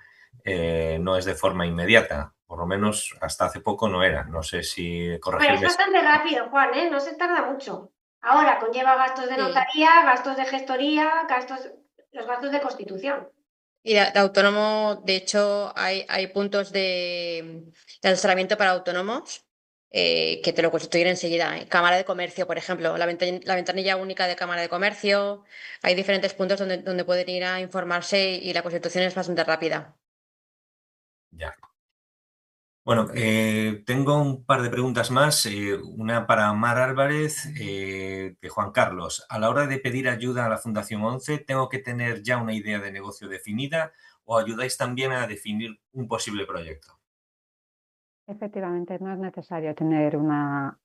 no es de forma inmediata, por lo menos hasta hace poco no era. No sé si Hombre, es corregirme. bastante rápido, Juan, ¿eh? No se tarda mucho. Ahora conlleva gastos de Sí. notaría, gastos de gestoría, los gastos de constitución. Y de autónomo, de hecho, hay puntos de asesoramiento para autónomos que te lo constituyen enseguida. Cámara de Comercio, por ejemplo, la ventanilla única de Cámara de Comercio. Hay diferentes puntos donde pueden ir a informarse y la constitución es bastante rápida. Ya. Bueno, tengo un par de preguntas más. Una para Mar Álvarez, de Juan Carlos. A la hora de pedir ayuda a la Fundación 11, ¿tengo que tener ya una idea de negocio definida o ayudáis también a definir un posible proyecto? Efectivamente, no es necesario tener una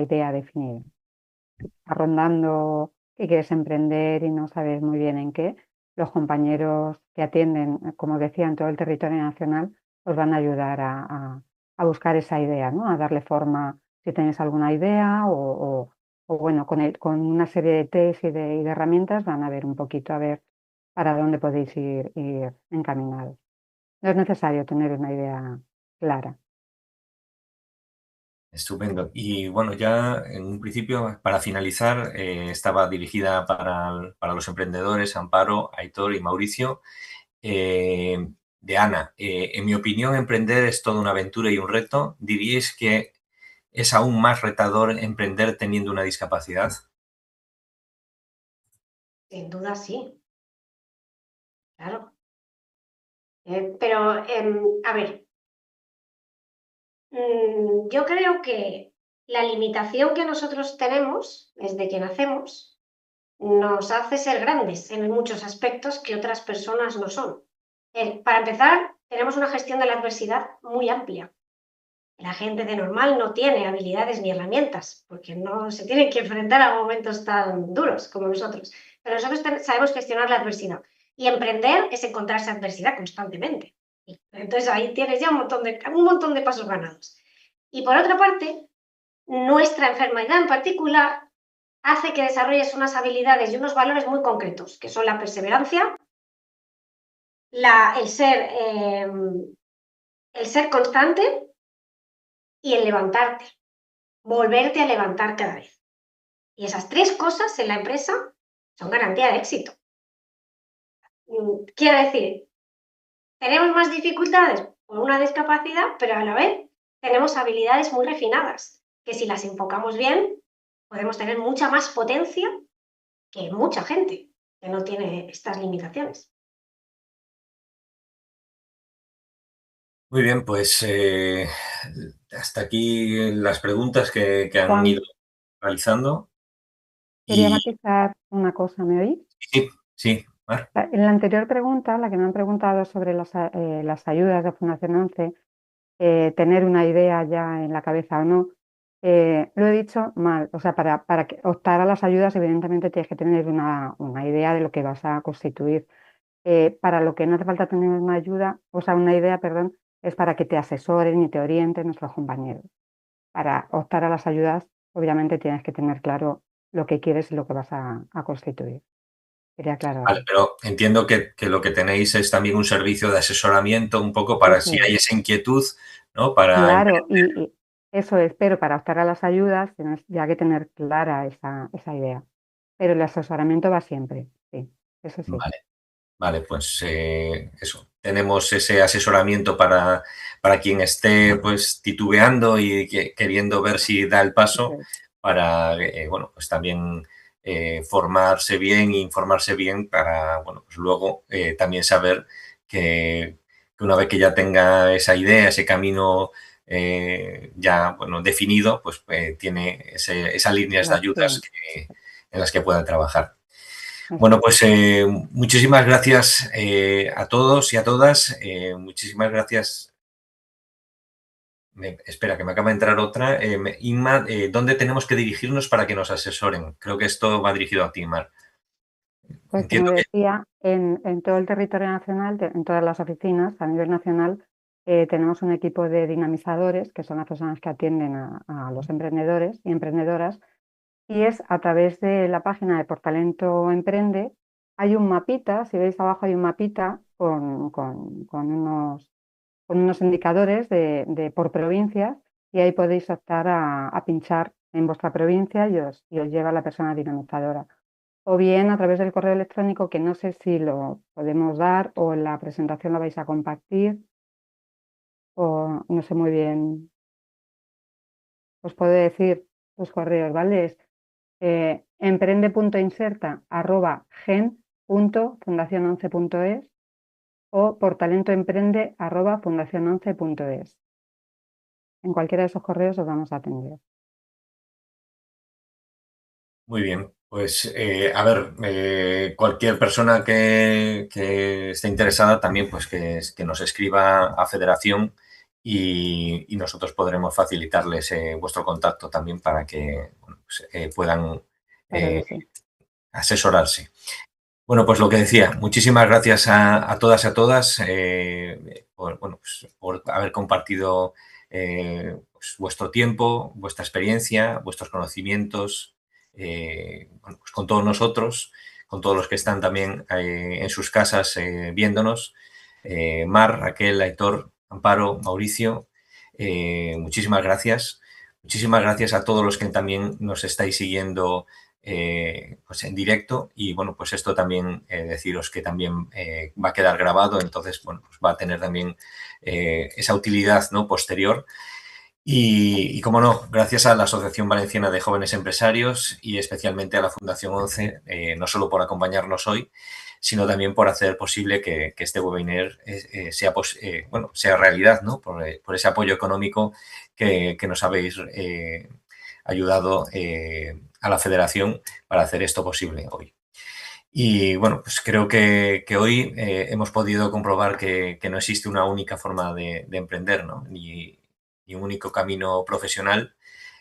idea definida. Rondando que quieres emprender y no sabes muy bien en qué, los compañeros que atienden, como decía, en todo el territorio nacional, os van a ayudar a buscar esa idea, ¿no? A darle forma si tenéis alguna idea o bueno, con una serie de test y de herramientas van a ver un poquito a ver para dónde podéis ir encaminados. No es necesario tener una idea clara. Estupendo. Y bueno, ya en un principio, para finalizar, estaba dirigida para los emprendedores, Amparo, Aitor y Mauricio. De Ana, en mi opinión, emprender es toda una aventura y un reto. ¿Diríais que es aún más retador emprender teniendo una discapacidad? Sin duda sí, claro. Pero, a ver, yo creo que la limitación que nosotros tenemos desde que nacemos nos hace ser grandes en muchos aspectos que otras personas no son. Para empezar, tenemos una gestión de la adversidad muy amplia. La gente de normal no tiene habilidades ni herramientas, porque no se tienen que enfrentar a momentos tan duros como nosotros. Pero nosotros sabemos gestionar la adversidad. Y emprender es encontrarse adversidad constantemente. Entonces ahí tienes ya un montón de pasos ganados. Y por otra parte, nuestra enfermedad en particular hace que desarrolles unas habilidades y unos valores muy concretos, que son la perseverancia, el ser constante y el levantarte, volverte a levantar cada vez. Y esas 3 cosas en la empresa son garantía de éxito. Quiero decir, tenemos más dificultades por una discapacidad, pero a la vez tenemos habilidades muy refinadas, que si las enfocamos bien, podemos tener mucha más potencia que mucha gente que no tiene estas limitaciones. Muy bien, pues hasta aquí las preguntas que han Juan, ido realizando. quería Y matizar una cosa, ¿me oís? sí, sí, Mar. En la anterior pregunta, la que me han preguntado sobre las ayudas de Fundación 11, tener una idea ya en la cabeza o no, lo he dicho mal. O sea, para optar a las ayudas, evidentemente tienes que tener una idea de lo que vas a constituir. Para lo que no hace falta tener una ayuda, o sea, una idea, perdón, es para que te asesoren y te orienten nuestros compañeros. Para optar a las ayudas, obviamente tienes que tener claro lo que quieres y lo que vas a constituir. Quería Vale, aclararlo. pero entiendo que lo que tenéis es también un servicio de asesoramiento un poco para Eso si es. hay esa inquietud, ¿no? Para Claro, y eso es, pero para optar a las ayudas tienes ya que tener clara esa idea. Pero el asesoramiento va siempre, sí, eso sí. Vale. Vale, pues eso. Tenemos ese asesoramiento para quien esté pues titubeando y queriendo ver si da el paso para, bueno, pues también formarse bien e informarse bien para, bueno, pues luego también saber que una vez que ya tenga esa idea, ese camino ya, bueno, definido, pues tiene esas líneas de ayudas en las que pueda trabajar. Bueno, pues muchísimas gracias a todos y a todas. Muchísimas gracias. Espera, que me acaba de entrar otra. Inma, ¿dónde tenemos que dirigirnos para que nos asesoren? Creo que esto va dirigido a ti, Mar. Pues Entiendo como que... decía, en todo el territorio nacional, en todas las oficinas a nivel nacional, tenemos un equipo de dinamizadores, que son las personas que atienden a los emprendedores y emprendedoras, y es a través de la página de Portalento Emprende. Hay un mapita, si veis abajo hay un mapita con unos indicadores por provincias, y ahí podéis optar a pinchar en vuestra provincia y os lleva la persona dinamizadora. O bien a través del correo electrónico, que no sé si lo podemos dar o en la presentación la vais a compartir, o no sé muy bien. Os puedo decir los correos, ¿vale? Es emprende.inserta@gen.fundacion11.es o portalentoemprende@fundacion11.es. En cualquiera de esos correos os vamos a atender. Muy bien, pues a ver, cualquier persona que esté interesada también pues que nos escriba a Federación y nosotros podremos facilitarles vuestro contacto también para que bueno, pues, puedan Claro que sí. asesorarse. Bueno, pues lo que decía, muchísimas gracias a todas y a todas por, bueno, pues, por haber compartido pues, vuestro tiempo, vuestra experiencia, vuestros conocimientos bueno, pues con todos nosotros, con todos los que están también en sus casas viéndonos. Mar, Raquel, Aitor, Amparo, Mauricio, muchísimas gracias. Muchísimas gracias a todos los que también nos estáis siguiendo pues en directo y bueno, pues esto también deciros que también va a quedar grabado, entonces bueno, pues va a tener también esa utilidad, ¿no?, posterior. Y como no, gracias a la Asociación Valenciana de Jóvenes Empresarios y especialmente a la Fundación 11, no solo por acompañarnos hoy, sino también por hacer posible que este webinar sea realidad, ¿no?, por ese apoyo económico que nos habéis ayudado a la Federación para hacer esto posible hoy. Y bueno, pues creo que hoy hemos podido comprobar que no existe una única forma de emprender, ¿no?, ni un único camino profesional.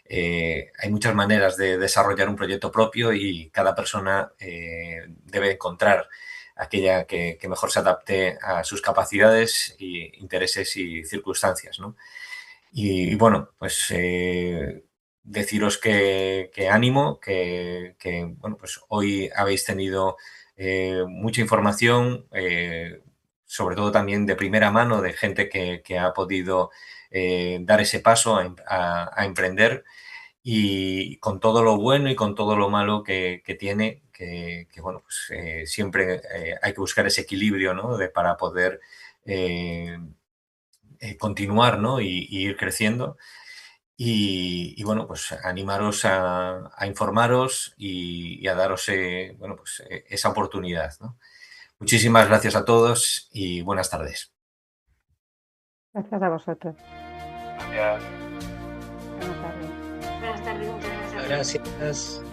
Hay muchas maneras de desarrollar un proyecto propio y cada persona debe encontrar aquella que mejor se adapte a sus capacidades, intereses y circunstancias, ¿no? Y bueno, pues deciros que ánimo, que bueno, pues hoy habéis tenido mucha información, sobre todo también de primera mano de gente que ha podido dar ese paso a emprender y con todo lo bueno y con todo lo malo que tiene, bueno, pues siempre hay que buscar ese equilibrio, ¿no?, para poder continuar, ¿no?, y ir creciendo. Y bueno, pues animaros a informaros y a daros bueno, pues, esa oportunidad, ¿no? Muchísimas gracias a todos y buenas tardes. Gracias a vosotros. Gracias. Buenas tardes. Buenas tardes, muchas gracias. Gracias.